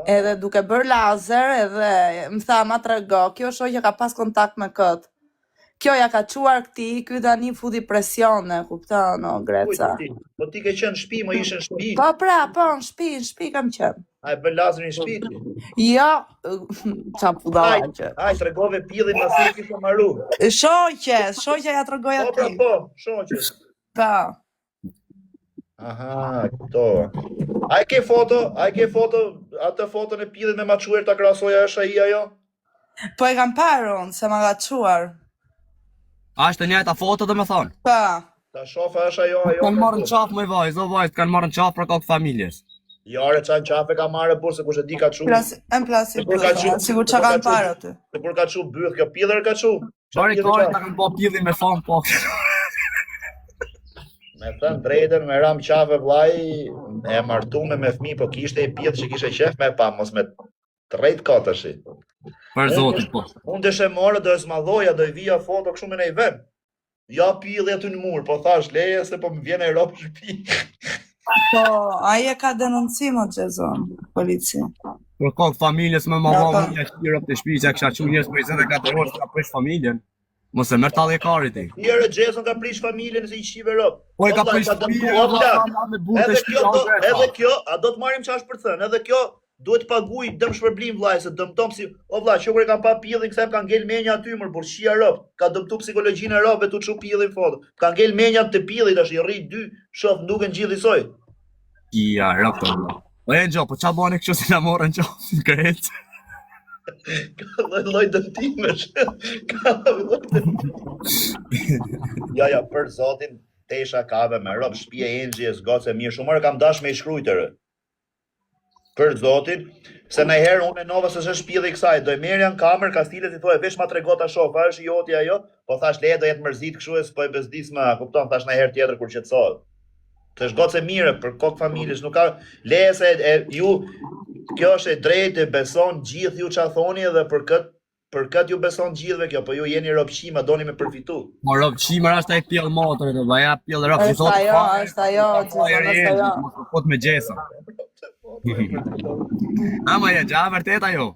S10: Edhe duke bërë lazer, edhe më tha ma trego, kjo shoqja ka pas kontakt me këtë. Kjo ja ka quar këti, ky tani futi presione, kupton, o Greca.
S1: Po ti ke qenë në shtëpi, më ishe në shtëpi.
S10: Po në shtëpi kam qenë.
S1: A e bën lazerin në shtëpi ti?
S10: Jo, qa budalla që.
S1: Aj, tregove pillin ma si kishe marru.
S10: Shoqja ja tregoj ati.
S1: Po, shoqja.
S10: Po.
S1: Aha, këto. A ke foto, atë foton e pillit me ma quer ta krahasoja është ai ajo?
S10: Po e kam parë unë, se ma ka quar.
S9: A është njëjta foto dhe me thonë?
S10: Pa.
S1: Ta shofa është ajo.
S9: Kanë marrë në qafë me vajzë, o vajzë, kanë marrë në qafë për kokë familjes.
S1: Jare qa në qafë ka marrë burë, se kush e di ka qu.
S10: Në plasi bëthë, sigur që kanë parë aty.
S1: Se kur ka qu bëthë, kjo pillër ka qu.
S9: Bari kari ta kanë po pillin me thonë po.
S1: Me thënë drejtën, me ram qafë vlaj, e martume me fmi, po kishte I pillë që kishe qef me pa, mos me drejt katëshi.
S9: Për zotit po.
S1: Unë deshe morë, do e smadhoja, do e vija foto këshu me nej vend. Ja pillë aty në mur, po thash leje se po më vjen e ropë shpi.
S10: Po, aje ka denoncim o Xhezon, polici.
S9: Për kokë familjes me mama një shpirë të shpi që e kësha që njës për 24 orë që ka prish familjen. Mos e mërë talje kari ti.
S1: Njërë Xhezon ka prish familjen se I qive ropë.
S9: Po e ka prish familjen,
S1: edhe kjo, a do të marim qash për thënë, edhe kjo duhet paguj dëm shpërblim vllai se dëmton si o vlla që kur e kam pa pillin ksem ka ngel menja aty më burshia rob ka dëmtu psikologjinë e robëve tu çu pillin foto ka ngel menja te pilli tash I rri 2 shof nuk e ngjilli soi
S9: ja rob po e njo po ç'a bani kështu si na morën qoftë kret
S1: ka lloj dëmtimesh ka ja për zotin tesha kave me rob shtëpia e Enxhi zgocë mirë shumë kam dash me shkrujtërë për zotin, se nëherë unë e nova se është shpilli kësaj, do e merja në kamer, Kastilet I thoi, vesh ma tregota shof, a është joti ajo, po thash le do jetë mërzit këshu e s'po e bezdis ma, kupton, thash nëherë tjetër kur qetësohet. Të është gocë e mire për kokë familjes, nuk ka, le se ju, kjo është e drejt e beson gjithë ju qa thoni edhe për këtë ju beson gjithëve kjo, po ju jeni robqima, doni me përfitu.
S9: Po robqima është ai pjell motër, dhe baja pjell rob,
S10: është ajo,
S9: pot me gjesa. Ama ja gja vërtet ajo.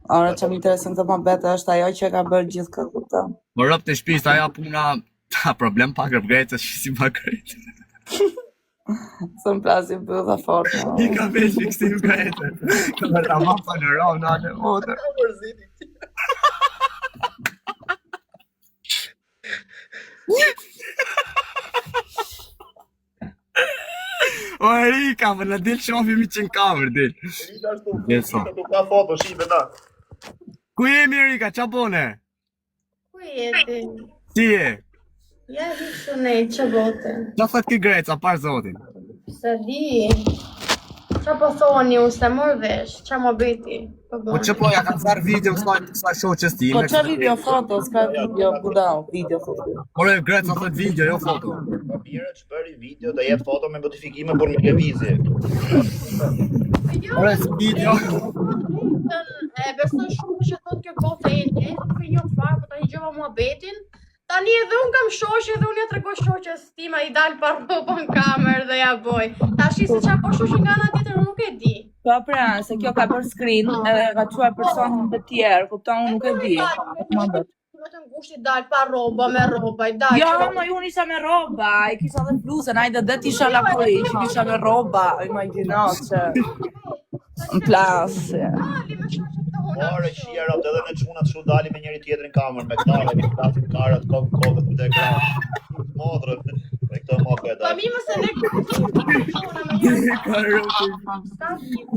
S10: Ora që më interesën të më bete është ajo që ka bërë gjithë këtë kupton.
S9: Më rëp të shpis, aja puna, problem pak rëpgrejtë, shqisi pak grejtë.
S10: Së më plasim për dhe fort.
S9: I ka veç fiksim grejtë. Ka me ta ma për në ronë, anë e motë. O Erika, më në dilë shofi mi qenë kamer, dilë.
S1: Erika ka foto, shive na.
S9: Ku jemi Erika, qa bone?
S2: Ku jeti?
S9: Si je?
S2: Ja hisë nej, që bote?
S9: Qa thët ki greca, parë zotin?
S2: Se di... Qa po thoni, unë se mërë vesh, qa më bëti?
S9: Po që po, ja kanë zarë video kësa shoqës ti.
S10: Po që video foto, s'ka video budal, video foto.
S9: Por e greca thët video, jo foto.
S1: Po mire që bëri video dhe jetë foto me notifikime për me levizje.
S9: Por e së video.
S2: E besoj shumë që thot kjo bote e një, nuk e një farë, po ta një gjëva mua betin. Tani edhe unë kam shoqe dhe unë ja tregoj shoqes tima i dal pa rroba në kamerë dhe ja boj. Tashi se qa po shoqe nga ana tjetër unë nuk e di.
S10: Po pra, se kjo ka bërë screen edhe ka quar personin të tjerë, kupton unë nuk e di.
S2: Vetëm ngushti dal pa rroba, me rroba, i dal.
S10: Jo, më unë isha me rroba, i kisha dhe bluzën, ajde dhe t'isha lakuri, që kisha me rroba, imagjino që... Në plasë.
S1: More shira, edhe në çunat shu dali me njëri tjetrin kamer, me këtare, me klasin karat, kokët për të ekran. Modrën, me këto mokë e
S2: Pa
S1: dali.
S2: mi më se ne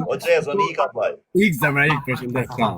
S1: O Gjezo, një ka baj.
S9: Ik zemra ik për shëndet ka.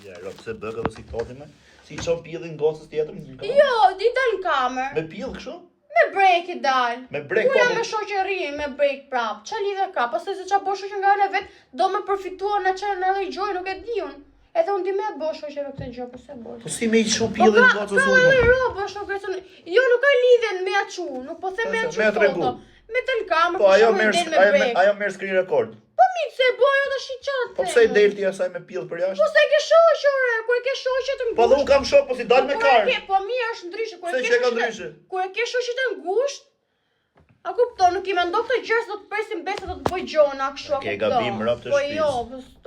S1: Ja, ro, pse bëgë dhe si toti me? Si qon pillin gocës tjetër?
S2: Jo, di dal në kamer.
S1: Me pill kështu?
S2: Me break i dal.
S1: Me break,
S2: Unë jam
S1: po,
S2: me shoqërinë, me break prap. Qa lidhe ka? Pastaj se qa bo shoqë nga ana vet, do me përfitua në që në edhe i gjoj, nuk e di unë. Edhe unë di me bo shoqëve këtë gjë, po se bo.
S1: Po si me i qu pillin gocës
S2: Ka
S1: unë?
S2: edhe robë, shoqëve. Jo, nuk ka lidhen me aqu, nuk po them me
S1: Me
S2: aqu
S1: tregu.
S2: foto. Me telkamer,
S1: Po ajo
S2: me
S1: merr
S2: me break.
S1: ajo merr screen record.
S2: Po mi se bojo tash i çat.
S1: Po pse i del ti asaj me pill për
S2: Po
S1: jashtë?
S2: se ke shoqëre, kur e ke shoqë të
S1: Po dhe unë kam shok, po si dal me karë.
S2: Po mirë është ndryshe, kur
S1: Pse
S2: e
S1: që
S2: ke
S1: ka
S2: shoqë.
S1: ndryshe?
S2: Kur e ke shoqë të ngushtë, a kupton, nuk i mendo këtë gjë se do të presim besë do të bëj gjona kështu, a
S1: Ke
S2: kupton.
S1: gabim rap të
S2: Po
S1: shtëpisë.
S2: jo,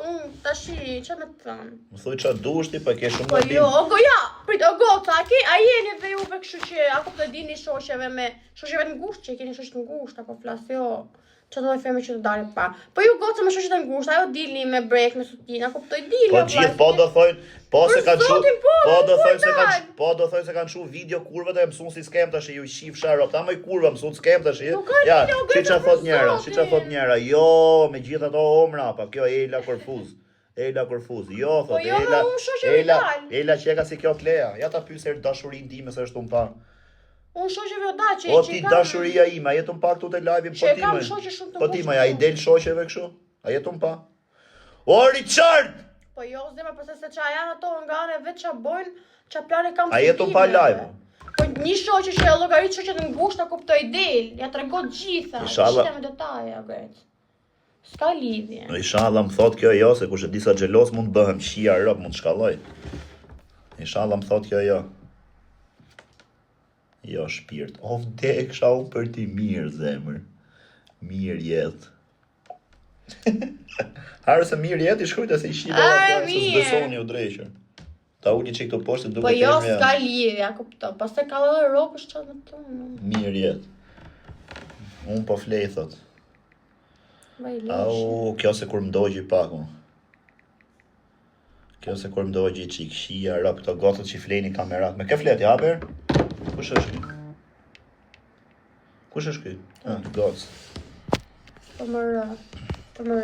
S2: unë tashi ç'a më thën.
S1: Më thuj qa dush ti, po ke shumë
S2: Po
S1: gabim.
S2: jo, ja, prit, o goca, a jeni dhe juve kështu që, a kupton dini shoqeve me shoqeve të ngushtë, që keni shoqë të ngushtë apo flas jo. Që do të themi që të dalin pa. Po ju goca me shoqë të ngushtë, ajo dilni me break, me sutina, kuptoj dilni.
S1: Po gjithë po do thojnë, po se
S2: Për
S1: kanë çu,
S2: zotin, po,
S1: po do
S2: po
S1: thojnë se
S2: dal.
S1: kanë, po do thojnë se kanë çu video kurvët e mësuan si skem tash ju shif sharop. Ta më kurva mësuan skem tash.
S2: Nuk ka
S1: Ja,
S2: video,
S1: siç
S2: greta,
S1: e thot
S2: për
S1: njëra,
S2: zotin.
S1: siç e thot njëra. Jo, me gjithë ato omra, pa kjo Ela Korfuz. Ela Korfuz. Jo,
S2: Po
S1: thot
S2: jo,
S1: Ela.
S2: unë shoqeve
S1: Ela,
S2: dal.
S1: Ela çeka si kjo Klea. Ja ta pyes er dashurinë time se është un pa.
S2: Unë shoqeve da që
S1: O ti dashuria ime, a jetun pa këtu te live-in po
S2: Që
S1: ti
S2: kam
S1: më.
S2: shoqe shumë të
S1: Po ti
S2: ngushtë,
S1: më, a i
S2: po.
S1: del shoqeve kështu? A jetun pa? O Richard!
S2: Po jo, zemra, përse se qa janë ato nga anë e vetë qa bojnë, qa plane kam
S1: A jetun pa live?
S2: Po një shoqe që e llogarit shoqet të ngushta kuptoj del, ja tregon gjitha,
S1: Inshallah.
S2: shita me detaje, gret. S'ka lidhje.
S1: Inshallah më thot kjo jo, se kush e disa xhelos mund bëhem shia rob, mund shkalloj. Inshallah më thot kjo jo. Jo shpirt. O vdeksha unë për ti mirë, zemër. Mirë jetë. Harë se mirë jetë, i shkujta se i shiva
S2: Are,
S1: se
S2: mirë.
S1: s'besoni u drejqër. Ta uli që këto poshtë duke
S2: Po jo,
S1: me
S2: s'ka lidhje, kupton. Pastaj ka edhe rrobësh çfarë më thonë.
S1: mirë jetë. Unë po flej, thot.
S2: Vaj lesh.
S1: Au, kjo se kur mdogji pak, unë. Kjo se kur mdogji qik shia, rap, këto gotët që i flejni kamerat. Me ke fleti, haber? Kush është ky? Kush është ky? Ah, gocë.
S2: Po më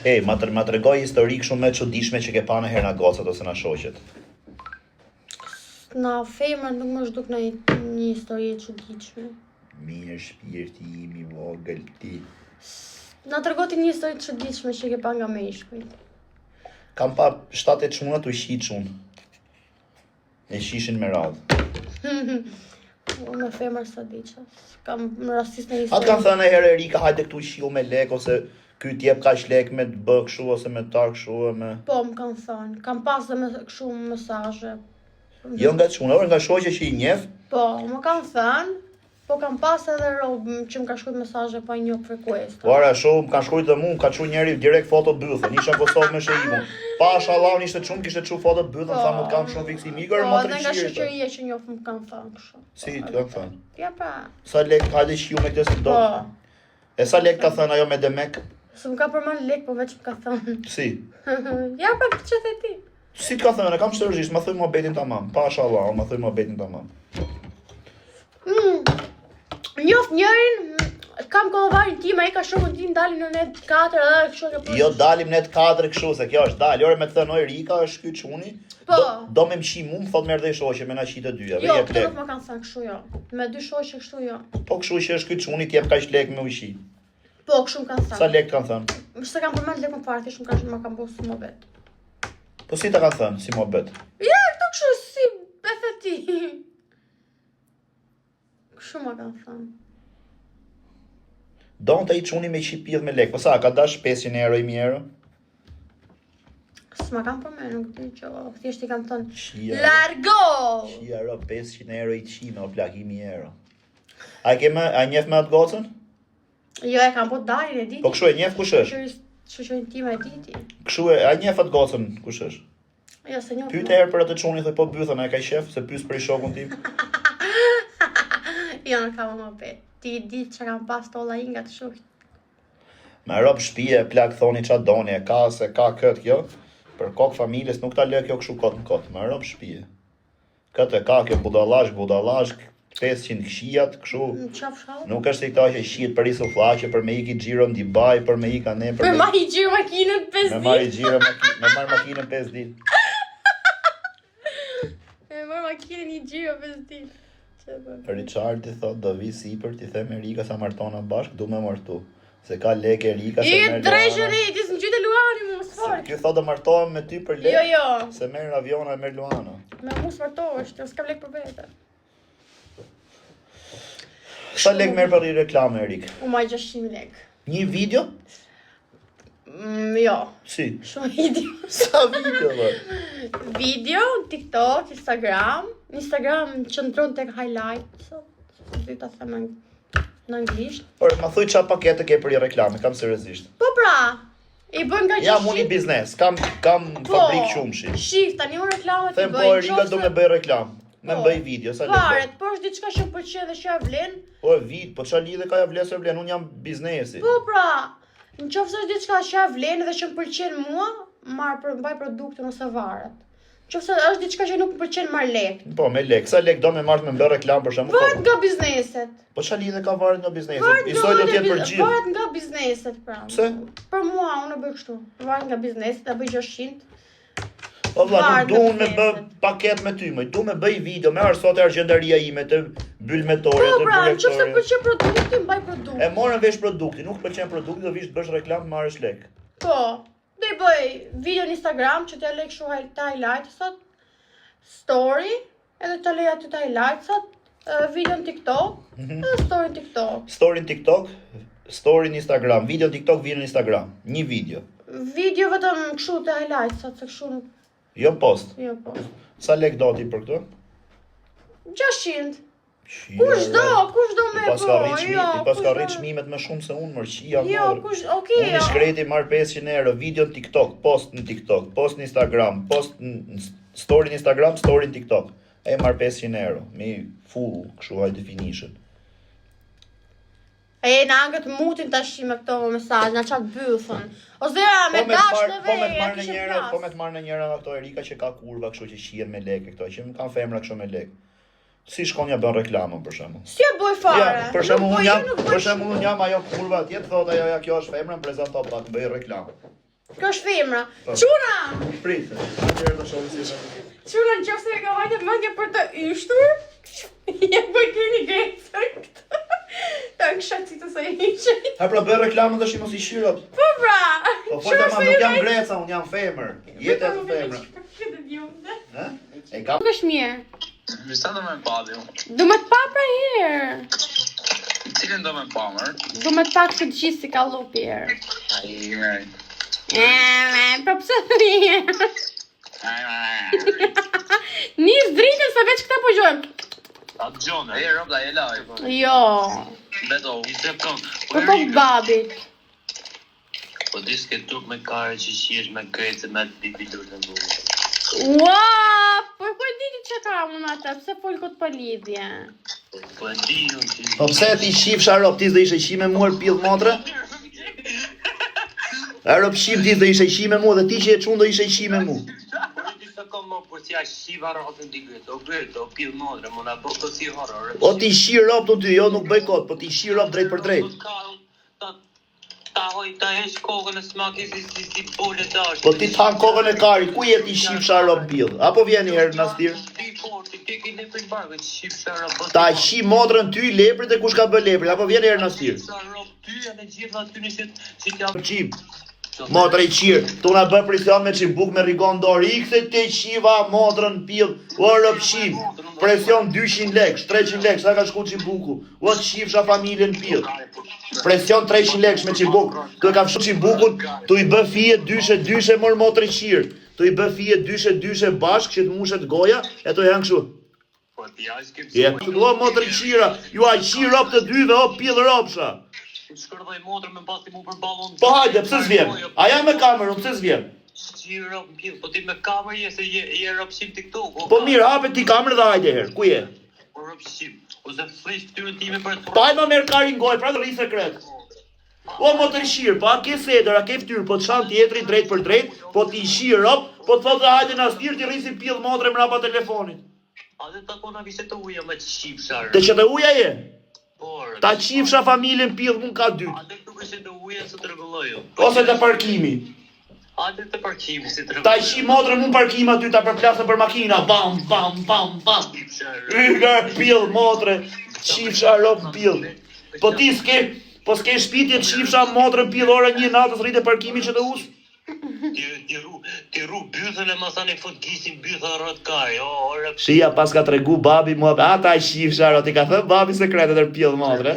S1: Ej, ma tregoj historik shumë me çuditshme që ke pa në herë na gocat ose na shoqet.
S2: na femër nuk më zhduk në një histori e çuditshme.
S1: Mirë shpirti im i vogël ti.
S2: Na tregoti një histori të çuditshme që ke pa nga meshkujt.
S1: Kam pa 7 çuna të shit çun. E shishin me radhë.
S2: Unë me femër sa diqa. Kam në rastis në
S1: Atë kanë thënë herë Erika, hajde këtu shill me lek ose ky t'jep kaq lek me të bë kështu ose me tar kështu me.
S2: Po, më kanë thënë. Kam pas dhe me shumë mesazhe.
S1: Jo nga çuna, por nga shoqja që i njeh.
S2: Po, më kanë thënë Po kam pas edhe robë që më ka shkruajtur mesazhe pa një request.
S1: Ora, shumë ka shkruajtur dhe mua, ka çu njëri direkt foto bythën. Isha në Kosovë me sheikun. Pash Allahun ishte çun, kishte çu foto bythën, tha më të kam shumë fiksim Igor, më
S2: Po, dhe nga
S1: 300.
S2: shoqëria që njoh më kanë thënë kështu.
S1: Si, të kanë thënë.
S2: Ja pra.
S1: Sa lek, hajde shiu me këtë si do.
S2: Po.
S1: E sa lek ka thënë ajo me Demek?
S2: S'm ka përmend lek, po veç më ka thënë.
S1: Si.
S2: Ja pra ç'e the ti.
S1: Si ka thënë, kam shtërëzisht, më thuj mohabetin tamam. Pash Allahun, më thuj mohabetin tamam.
S2: Njoft njërin, kam kollovarin tim, ai ka shumë ti ndalin në net 4 edhe kështu që
S1: Jo dalim net 4 kështu se kjo është dal. Ore me të thënë oj Rika është ky çuni.
S2: Po.
S1: Do me mshi mu, më thot merr dhe shoqe me na qit të dyja.
S2: Jo,
S1: Jep
S2: këto
S1: lek.
S2: nuk më kanë thënë kështu jo. Me 2 shoqe kështu jo.
S1: Po kështu që është ky çuni ti jep kaq lek me ushi.
S2: Po, kështu më kanë
S1: Sa
S2: thënë.
S1: lek kanë thënë?
S2: S'e kam përmend lek më parë, thjesht më kanë bosur mohabet.
S1: Po si ta kanë thënë si mohabet?
S2: Ja, këto kështu si e the ti. Kështu më kanë thënë.
S1: Don të i çuni me qipidh me lek. Po sa ka dash 500 euro i mirë?
S2: S'ma kam përmend, nuk di që, thjesht i kam thënë
S1: Shia.
S2: largo.
S1: Shia ro 500 euro i qime o plak i mirë. A njef me atë gocën?
S2: Jo, e kam po dalin e diti.
S1: Po kështu e njef kush është?
S2: Shoqërin time e diti.
S1: Kështu e a njef atë gocën kush është?
S2: Jo, se njoh.
S1: Pyet herë për atë çuni thoj po bythën ai ka shef se pyes për i shokun tim.
S2: Jo, nuk kam mohabet. Ti di që kam pas tolla inga të shoqë.
S1: Me rob shtëpie plak thoni ça doni, e ka se ka kët kjo. Për kokë familjes nuk ta lë kjo kështu kot në kot. Me rob shtëpie. Këtë e ka kjo budallash, 500 këshijat, kështu.
S2: Në qaf shkallë?
S1: Nuk është se këta që shihet për isu fllaqe, për me iki xhiro në Dubai, për me ika ne,
S2: Për ma i gjirë makinën 5
S1: me
S2: ditë.
S1: marr xhiro me marr makinën 5 ditë.
S2: Me marr makinën i gjirë 5 ditë.
S1: Richard i thot do vi sipër ti them Erika sa martona bashk, du me martu. Se ka lek Erika se
S2: I
S1: merr.
S2: drejshëri, ti s'më gjyte Luani mu sfort.
S1: Ky thot do martohem me ty për lek.
S2: Jo.
S1: Se merr aviona e merr Luana.
S2: Me mu sfartohesh, të s'kam lek për vete.
S1: Sa lek merr për i reklame Erik?
S2: U maj 600 lek.
S1: Një video?
S2: Jo.
S1: Si?
S2: Shumë video.
S1: Sa video vë?
S2: Video, TikTok, Instagram qëndron tek highlight. Dhe ta them në anglisht.
S1: Por ma thuj ça pakete ke për i reklame, kam seriozisht.
S2: Po pra, i bën nga 600.
S1: Jam unë i biznes, kam fabrik qumshi.
S2: Shif, tani unë reklamet i
S1: Them
S2: bëj.
S1: po Erika do me bëj reklam. Me
S2: Po.
S1: bëj video, sa lek.
S2: Varet, po është diçka që pëlqen dhe që ja vlen.
S1: Po vid, po ç'a lidhe ka ja vlesë vlen, unë jam biznesi.
S2: Po pra, në qoftë se është diçka që ja vlen dhe që më pëlqen mua, mbaj produktin ose varet. Nëse është diçka që nuk më pëlqen marr lek.
S1: Po me lek, sa lek do me marrë me bë reklam për shembull?
S2: Varet nga bizneset.
S1: Po ç'a lidhe ka varet nga biznesi? Isoj do të jetë për gjithë.
S2: Varet nga bizneset pra.
S1: Pse?
S2: Për mua unë bëj kështu. Varet nga bizneset, ta bëj 600.
S1: Po vlla,
S2: Varet
S1: nuk du
S2: nga
S1: me bë
S2: bizneset.
S1: paket me ty, më du me bëj video, me arsot e argjendaria ime të bylmetore,
S2: Po
S1: të
S2: pra, nëse
S1: direktore.
S2: pëlqen produkti, mbaj produkt.
S1: E morën vesh produkti, nuk pëlqen produkti, do vish të bësh reklam marrësh lek.
S2: Po, do i bëj video në Instagram që t'ja lej kështu highlight sot, story, edhe t'ja lej aty të highlight sot, video në TikTok, edhe story në TikTok.
S1: Story në TikTok, story në Instagram, video në TikTok, video në Instagram. Një video.
S2: Video vetëm kështu të highlight sot, se kështu nuk,
S1: Jo post.
S2: jo po.
S1: Sa lek do ti për këtë?
S2: 600. Kush do me
S1: I paska
S2: bo,
S1: rrit
S2: jo,
S1: i paska
S2: kush
S1: rrit
S2: do-
S1: çmimet më shumë se unë mërqia.
S2: Jo, kush, okej,
S1: Unë i shkreti marr 500 euro, video në TikTok, post në TikTok, post në Instagram, post në story në Instagram, story në TikTok. E marr 500 euro, me full kështu high definition.
S2: E në angët mutin tash me këto mesazhe, na çat bythën. Ose me dash dhe
S1: po me të
S2: ja
S1: marr në
S2: kishe
S1: njëra, po
S2: plas.
S1: me të marr në njëra nga këto Erika që ka kurva kështu që shihen me lekë këto, që më kanë femra kështu me lekë. Si shkon ja bën reklamën për shembull.
S2: Si e bëj fare?
S1: Ja, për shembull
S2: Nuk
S1: unë
S2: bëj,
S1: jam,
S2: nuk bëj
S1: për shembull unë jam ajo kurva atje, thotë ajo ja kjo është femra, prezanto pak, bëj reklamë.
S2: Kjo është femra.
S1: Po.
S2: Çuna!
S1: Prit. Atëherë do shohim si është.
S2: Çuna nëse e ka vajtë mendje për të yshtur, ja bëj keni gecë këtë. Ta kisha citë sa i ishte.
S1: Ha pra bëj reklamën tash mos i shyrop.
S2: Po pra.
S1: Po folta ma nuk jam greca, unë jam femër. Jeta e femra.
S2: Këtë djumte.
S1: Ë? E kam
S2: Nuk është mirë.
S9: Sa do me pa dhe unë?
S2: Do me të pa pra herë.
S9: Cilin do me pa, mërë?
S2: Do me të pa këtë gjithë si ka lupi herë.
S9: Ai, mërë.
S2: Pra pse thëje? Nis dritën se veç këta po gjojmë.
S9: Atë gjone. E robla e laj.
S2: Jo.
S9: Beto, i se kam.
S2: Po po babit.
S9: Po diske turp me kare që shish me krejtë me të pipitur të mbu.
S2: Ua, po e diti që ka unë ata, pse fol kot pa lidhje?
S9: Po e di unë që...
S1: Po pse ti shifsha rop, ti s'do ishe qi me mua pjell motre? A rop shif ti s'do ishe qi me mua dhe ti që e çun do ishe qi me mua.
S9: Po ti s'ka më por si a shiva rrotën ti gëtë, o gëtë, o pjell motre, më na bëhë të si horror.
S1: O ti shi rop të ty, jo nuk bëj kot, po ti shi rop drejt për drejt.
S9: Ta hoj, ta hesh kokën e smaki si bole dash.
S1: Po ti tan kokën e karit, ku je ti shifsha rop pjell? Apo vjen një herë nastir?
S9: Ti ke në për barkë, shifsha rrotën.
S1: Ta shi motrën ty leprit e kush ka bë leprit, apo vjen një herë nastir?
S9: Shifsha rrotën ty e në gjithë aty në që t'ja...
S1: Qim. Motra i qirë, tu na bë presion me çibuk me rigon dorë, ikse te qiva motrën pjell, o rop shim, presion 200 lekë, 300 lekë, sa ka shku qibuku, o të shifsha familjen pjell, presion 300 lekë me qibuk, tu e ka fshu qibukun, tu i bë fije dyshe mor motra i qirë, tu i bë fije dyshe bashk që të mushet goja, e tu janë kështu. O motra i qira, ju a qirë rop të dyve, o pjell ropsha.
S9: Shkërdoj motrë me pasi mu për balon.
S1: Po hajde, pse s'vjen? A jam me kamerën, pse s'vjen?
S9: Si rop m'pjell, po ti me kamerë je se je ropshim TikTok.
S1: Po mirë, hapet ti kamerën dhe hajde herë, ku je?
S9: Po ropshim, ose flish tyre time për të...
S1: Pa ma merë karin goj, pra të rri sekret. O mo të shirë, po a ke seder, a ke ftyrë, po të shanë tjetëri drejt për drejt, po ti shirë rop, po të thotë dhe hajde në astirë ti rri si pjell motre mrapa telefonit.
S9: A dhe ta kona vise të uja me që shifshar.
S1: Te që të uja je?
S9: Por...
S1: Ta qifsha familjen pjell mund ka dytë.
S9: A dhe të kështë të uja se të rëgulloju.
S1: Ose të parkimi.
S9: A dhe të parkimi si të rëgulloju.
S1: Ta shi motre mund parkim aty, ta përplasën për makina, bam. Nga pjell motre, qifsha rop pjell. Po ti s'ke shpitje qifsha motre pjell ora 1 natës rritë parkimi që të usë?
S9: Ti ru bythën e masani fut gisin bythën rrët kaj, o rëp...
S1: Shia pas ka tregu babi mua, ata i shifsha rrët, i ka thë babi sekretet e pjell motre.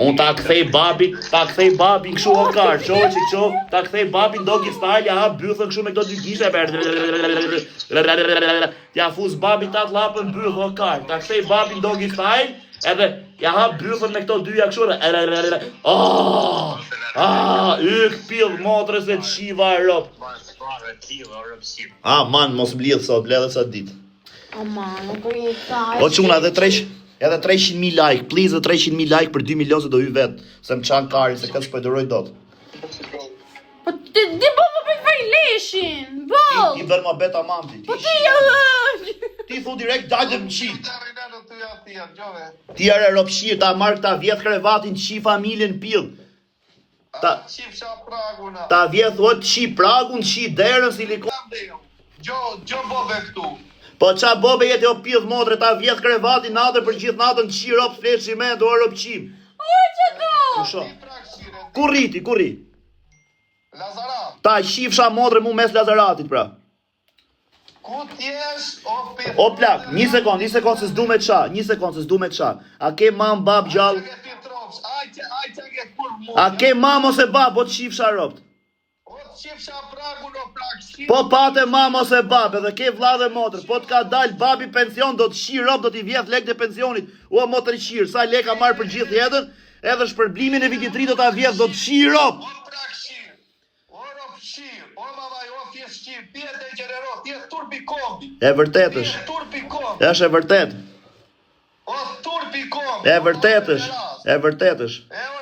S1: Unë ta kthej babi këshu o karë, qohë që këshu, ta kthej babi ndogi style, ja ha bythën këshu me këto dy gishe, ja fuz babi ta të lapën bythën o karë, ta kthej babi ndogi style, edhe ja ha bythën me këto dyja këshu, yk pjell motre se të shiva e rop. Man, mos mblidh sot, bledhe sot dit.
S2: Nuk i thaj.
S1: O quna, edhe 300.000 like, please, edhe 300.000 like për 2 milion se do hy vetë, se më qanë kari, se kësë pëjdëroj dot.
S2: Po ti bo për faj leshin, bo!
S1: Ti bërë ma beta mamti.
S2: Po ti jo...
S1: Ti thu direkt dajtë më qit. Ti are ropshir, ta marrë këta vjetë krevatin qi familjen pjell. Ta vjetë o të qi pragun, qi derën, silikon.
S7: Gjo bobe këtu.
S1: Po qa bobe jetë o pjell motre, ta vjetë krevatin natër për gjithë natën qi rop fleshi me do ropqim.
S2: O që do?
S1: Ku rriti?
S7: Lazarat.
S1: Ta shifsha motre mu mes Lazaratit pra.
S7: Ku t'jesh o pjell?
S1: O plak, një sekond se s'du me qa, A ke mam bab gjallë? A ke mam ose bab, o të shifsha ropt?
S7: O të shifsha pragun o plak.
S1: Po pate mam ose bab, edhe ke vlla dhe motër, po t'ka dal babi pension, do të shi ropt, do t'i vjet lek dhe pensionit. O motër shirë, sa leka marrë për gjithë jetën, edhe shpërblimin e vitit 3 do t'a vjet, do të shi ropt.
S7: O plak shirë, o rop shirë, o mavaj, o fjes shirë, pjetë e gjerero, tjetë turpi kombi.
S1: E vërtet është.
S7: Turpi kombi.
S1: Është e vërtet.
S7: O turpi kombi.
S1: E vërtet është.
S7: E o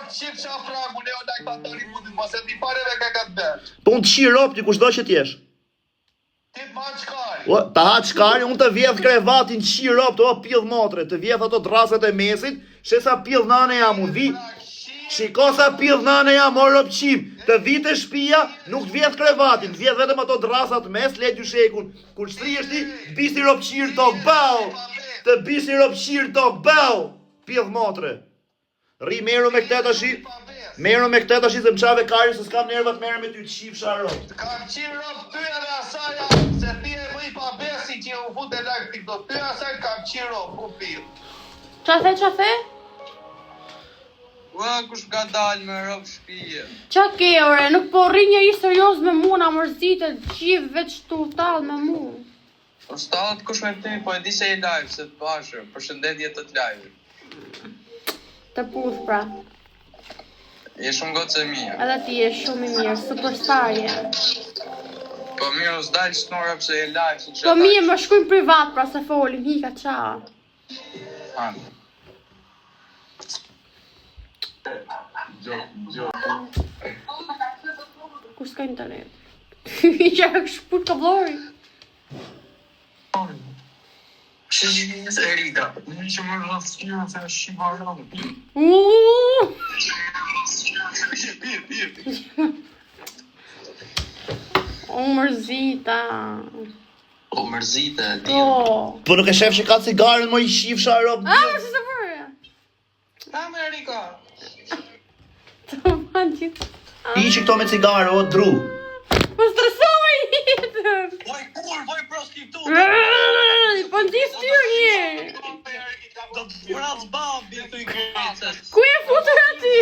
S7: të shifsha pragun, e o da këta të rimutin, pas e t'i pareve ka këtë bërë.
S1: Po unë të shi ropt, ti kushdo që t'jesh.
S7: Ti ma qkaj.
S1: Ta ha qkari, unë të vjedh krevatin qi ropt, o pjell motre, të vjedh ato draset e mesit, shesa pjell nane jam, unë vi, shiko sa pjell nane jam, o ropqim, të vite shpia, nuk të vjedh krevatin, të vjedh vetëm ato drasat mes, le dy shekun, kur shtri është ti, bisi ropqir tok, bau, të bisi ropqir tok, bau, pjell motre. Ri meru me këte tashi, se më qave kari, se s'kam nervat merë me ty të shifsha ropt.
S7: Kam qirë ropt tyja dhe asaja, se ti e mëj pa besi që u fut e lak TikTok, tyja asaj kam qirë ropt, ku pil.
S2: Qa the?
S9: Ua, kush ka dalë me ropt shpije.
S2: Qa ke, ore, nuk po rri një i serios me mu, na mërzitë, gjithë veç tu talë me mu.
S7: Stallet kush me ty, po e di se je live, se të pashër, përshëndetje të të live.
S2: Të puth pra.
S7: Je shumë gocë e mirë.
S2: Edhe ti je shumë i mirë, superstar je.
S7: Po mirë, us dalë snora pse je live, se që
S2: Po mirë, më shkujnë privat pra se folim, hika qa.
S7: Anë.
S2: Kur s'ka internet? Që e shput ka vlori.
S7: Shë e rita, në që më rrasë se shqipa rrëmë.
S2: O mërzita.
S7: O mërzita, ti.
S1: Po nuk e shef që ka cigaren më i shifsha rob.
S2: A, më që të bërë?
S7: A, me Erika.
S2: Të man gjithë.
S1: I që këto me cigare, o dru.
S2: Po stresova jetën.
S7: Vaj kur, vaj prostitu.
S2: Po në gjithë tyrë një.
S7: Do të vras babi të i grecës.
S2: Ku e futur aty?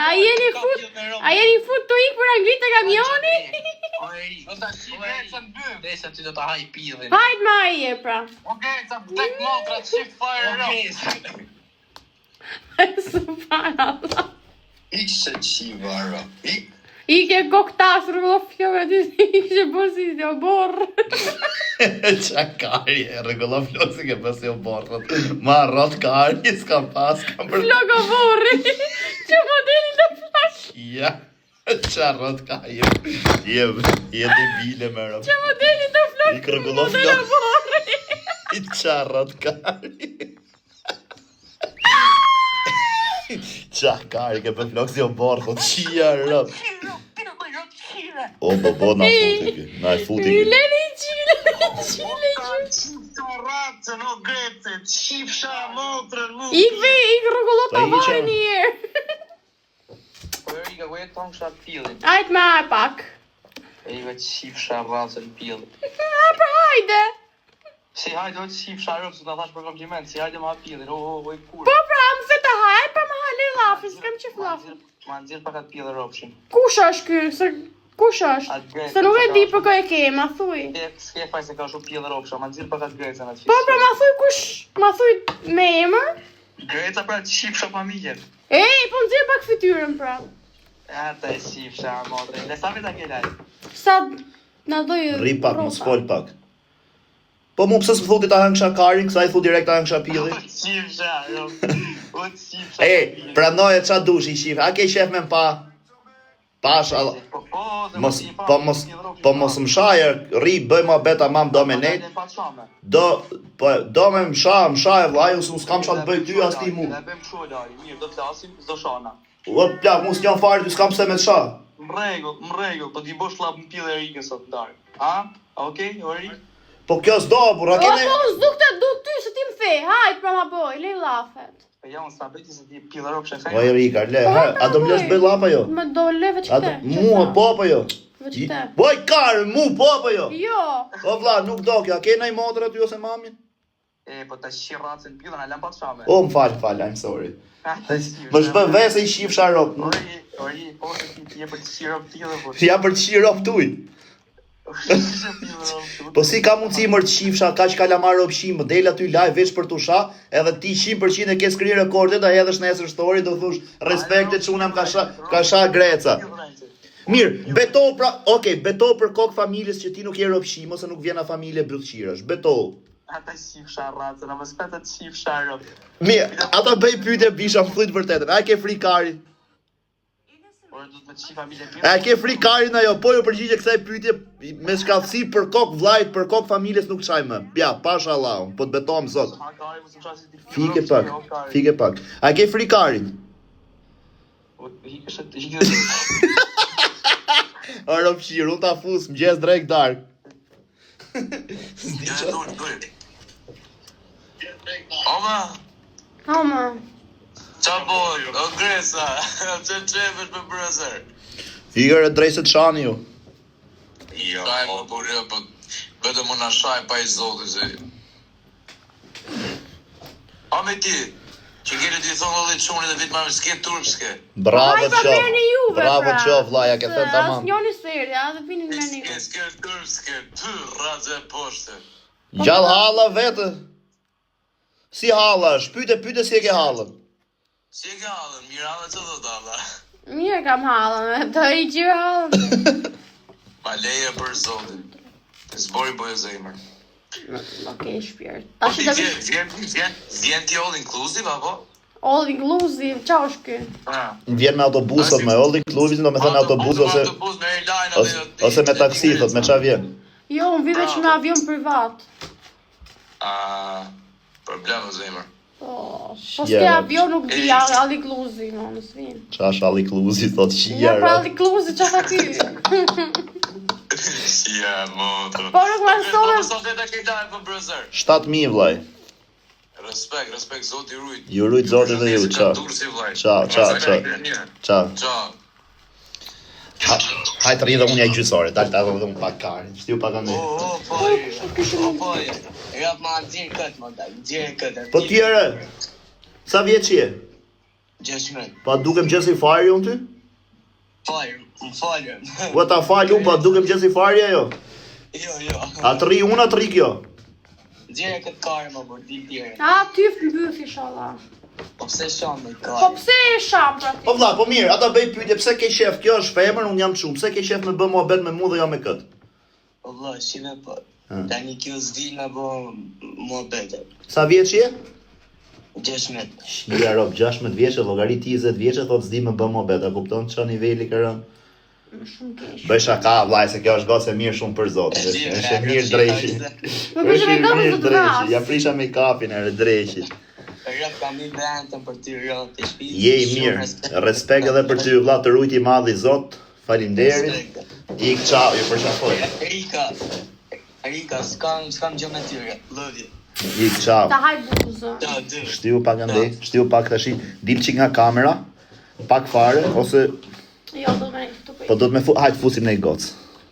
S2: A jeni fut të ikë për Anglit të kamioni?
S7: O Eri, do të shi grecën bëm. Desa ty do të haj pidhin.
S2: Hajt ma i e pra.
S7: O greca, tek motra të shift fire rrë.
S2: Së para Allah.
S7: Ik se qiva rrë. Ik.
S2: I ke koktas rëllofjo me ty që bësi të borë.
S1: Qa kari e regullo flok se ke pësi o borët. Ma rrot kari, s'kam pas, kam për...
S2: Flok o borë, që modeli të flash.
S1: Ja, qa rrot kari, je debile me rrët.
S2: Që modeli të flash,
S1: I kërgullo
S2: modeli o
S1: flok.
S2: borë.
S1: I qa rrot kari. Qa kari ke për flok si o borë, thot qia rrët. O, bo, na futi ki, na e futi ki.
S2: Leni i qile.
S7: Qifë ratën o grece, qifësha motrën mu.
S2: Ikve, ikë rëgullo të vaj njerë.
S7: Po Erika, ku e tonë kësha pillin?
S2: Ajt me aj pak.
S7: Erika qifësha ratën pillin.
S2: A, pra hajde.
S7: Si hajde o qifësha rëpë, se të thash për kompliment, si hajde ma pillin, o i kur.
S2: Po pra, më se të hajt, pa më hale lafi, s'kam qef lafi.
S7: Ma nëzirë pak atë pillin rëpshin.
S2: Kush është ky? Kush është? Se nuk e di për kë e ke, ma thuj.
S7: S'ke faj se ka shumë pillin rëpshin, ma nëzirë pak atë grecën atë
S2: Po pra, ma thuj kush, ma thuj me emër?
S7: Greca pra qifësha familjen.
S2: Ej, po nëzirë pak fytyrën pra.
S7: Ata e qifësha motrën, dhe sa veta ke lajë?
S2: Sa na doj
S1: Rri pak, më s'fol pak. Po mu pëse s'më thuti ta hëngsha karin, kësa i thu direkt ta hëngsha pili.
S7: Qifësha, o qifësha.
S1: E, pranoje qa dush i shif, a ke qef me mpa? Pash, po mos më shajer, ri, bëj ma beta mam do me nejt. Do me më shaje vlaju, se s'kam qa të bëj ty as ti mu.
S7: Ne bëjmë shu lari, mirë, do flasim, zdo shana.
S1: O, plak, mu s'njën fare, ty s'kam se me të sha.
S7: Më regull, po t'i bosh lap në pile Erikën sot të darë. A? Okej, o Erik?
S1: Po kjo s'do, burra,
S2: O,
S1: kene...
S2: po s'duk të du ty, se ti më the, hajt pra ma boj, lej lafet.
S7: Po ja, unë s'ta bëjti se ti pile rëpshen
S1: O, Erika, le, a do m'lesh bëj lapa jo?
S2: Me do leve që te.
S1: Mua, po po jo?
S2: Veç te.
S1: Boj karë, mu, po po jo?
S2: Jo.
S1: O, vla, nuk do kjo, a ke nëj modrë aty ose mamin?
S7: E, po ta shqirë ratën pilën, a lem pa të shame.
S1: O, më falë, I'm sorry. Më shbë vese i shif sharop.
S7: Ori, po se ti je për të shqirë op tjë dhe po.
S1: Ja për të shirop tuj. Po si ka mundësi mërë të shifsha, ka që kalamar opshim, më del aty live veç për të sha, edhe ti 100% e ke skri rekordet, a edhe shnesër story, do thush respekte që unam ka sha greca. Mirë, beto pra, okej, beto për kokë familjes që ti nuk je opshim, ose nuk vjena familje bëllqirash, beto.
S7: Ata shifsha ratën, a më speta të shifsha rëpë.
S1: Mirë, ata bëj pyetje bisha, më thujtë vërtetën, a ke frikari?
S7: Ore, du të me të shi familje pilën.
S1: A ke frikarin ajo, po jo përgjigje kësaj pyetje me shkallësi për kokë vlajt, për kokë familjes nuk qaj më. Ja, pasha Allah, po të betojmë zot. Fike pak. A ke frikarin? Aro pëshirë, unë ta fusë, më gjesë drejk dark.
S2: Oma.
S7: Qa boj, o gresa, që qevesh me brëzër.
S1: Fikër e drejset shani ju.
S7: Jo, o burë, po vetë më në shaj pa i zotë, se. A me ti? Që keni t'i thonë dhe qoni dhe vitë marrë s'ke turpske.
S1: Bravo
S2: Ai pa
S1: qof.
S2: merrni juve.
S1: Bravo qof, vllaja, ke thënë tamam.
S2: Asnjëri seri, a dhe vini merrni juve.
S7: S'ke turpske, ty radhe poshte.
S1: Gjallë halla vetë. Si halla është? Pyte si e ke hallën.
S7: Si e ke hallën, mirë hallën që do t'alla.
S2: Mirë kam hallën, të i gjirë hallën.
S7: Ma leje për zotin. Zbori bëjë zemër.
S2: Okej, shpirt.
S7: Vjen ti all inclusive, apo?
S2: All inclusive, qa është ky?
S1: Vjen me autobus ose me all inclusive, do me thënë autobus ose me taksi, thot, me qa vjen?
S2: Jo, unë vi veç në avion privat.
S7: Problem o zemër.
S2: Po s'ke avion nuk di all inclusive, no, në svin.
S1: Qa është all inclusive, thot,
S2: Ja,
S1: qia,
S2: pra all inclusive, qa tha ky?
S7: Ja, moto.
S2: Po nuk ma nësove...
S1: 7.000 vlaj.
S7: Respekt, zoti rujt.
S1: Ju rujt zoti dhe ju, qa. Hajtë rri dhe unë ja i gjysore, dalë të edhe unë pak karë. Shtiu pak andi.
S7: Rap ma dzirë këtë, ma dzirë këtë.
S1: Po tjere, sa vjetë që je?
S7: 16.
S1: Pa dukem gjësi farje unë ty?
S7: Më faljem.
S1: Po ta falj unë, pa dukem gjësi farje jo?
S7: Jo.
S1: A të rri unë, a të rri kjo?
S7: Dzirë këtë kare më bërë, di tjere.
S2: A, tyf në bëf, inshallah.
S7: Po pse sham me kare?
S2: Po pse e sham pra ti?
S1: Po vlla, po mirë, ata bëj pyetje, pse ke qef? Kjo është femër, unë jam çum. Pse ke qef me bë muhabet me mua dhe jo me kët?
S7: Po vlla, shive po. Tani kjo s'di me bë muhabete.
S1: Sa vjeç je?
S7: 16.
S1: Ja rob, 16 vjeçë, llogarit 20 vjeçë, thot s'di me bë muhabet, a kupton ç'a niveli ka rënë?
S2: Shumë keq.
S1: Bëj shaka, vllai, se kjo është gocë e mirë shumë për zotin. Është mirë dreqi.
S2: Më bëjë me kapën të vras.
S1: Ja prisha me kapin e dreqi.
S7: Rëp kam i ventën për ty rëp të shpi.
S1: Je i mirë, respekt edhe për ty vlla, të rujt i madh i Zot. Faleminderit. Ik çao, ju përshafoj.
S7: Rika, s'kam gjë me ty, love you.
S1: Ik çao.
S2: Ta haj buzë.
S1: Shtiu pak andej, shtiu pak tash, dil çik nga kamera, pak fare ose
S2: Jo, do me këtu
S1: po do të me hajt fusim në gocë.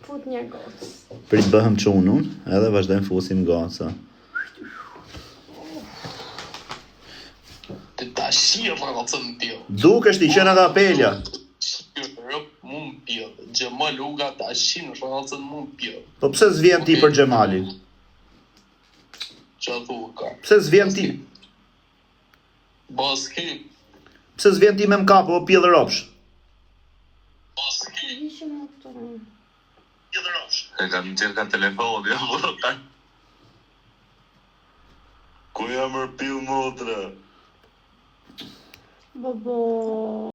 S2: Fut një gocë.
S1: Prit bëhem çunun, edhe vazhdojmë fusim goca.
S7: Të tashia për në të në pjo.
S1: Dukesh ti qenë edhe apelja.
S7: Rëp mund pjo. Gjemal uga tashim në shënë mund pjo.
S1: Po pse s'vjen ti për Xhemalin?
S7: Që thu ka.
S1: Pse s'vjen ti?
S7: Baski.
S1: Pse s'vjen ti me mkap o pjellë ropsh?
S7: Baski.
S2: Ishim në këtu.
S7: Pjellë ropsh. E kam qërë ka telefon, ja vërë. Ku jam mërë pjellë motra?
S2: Bobo.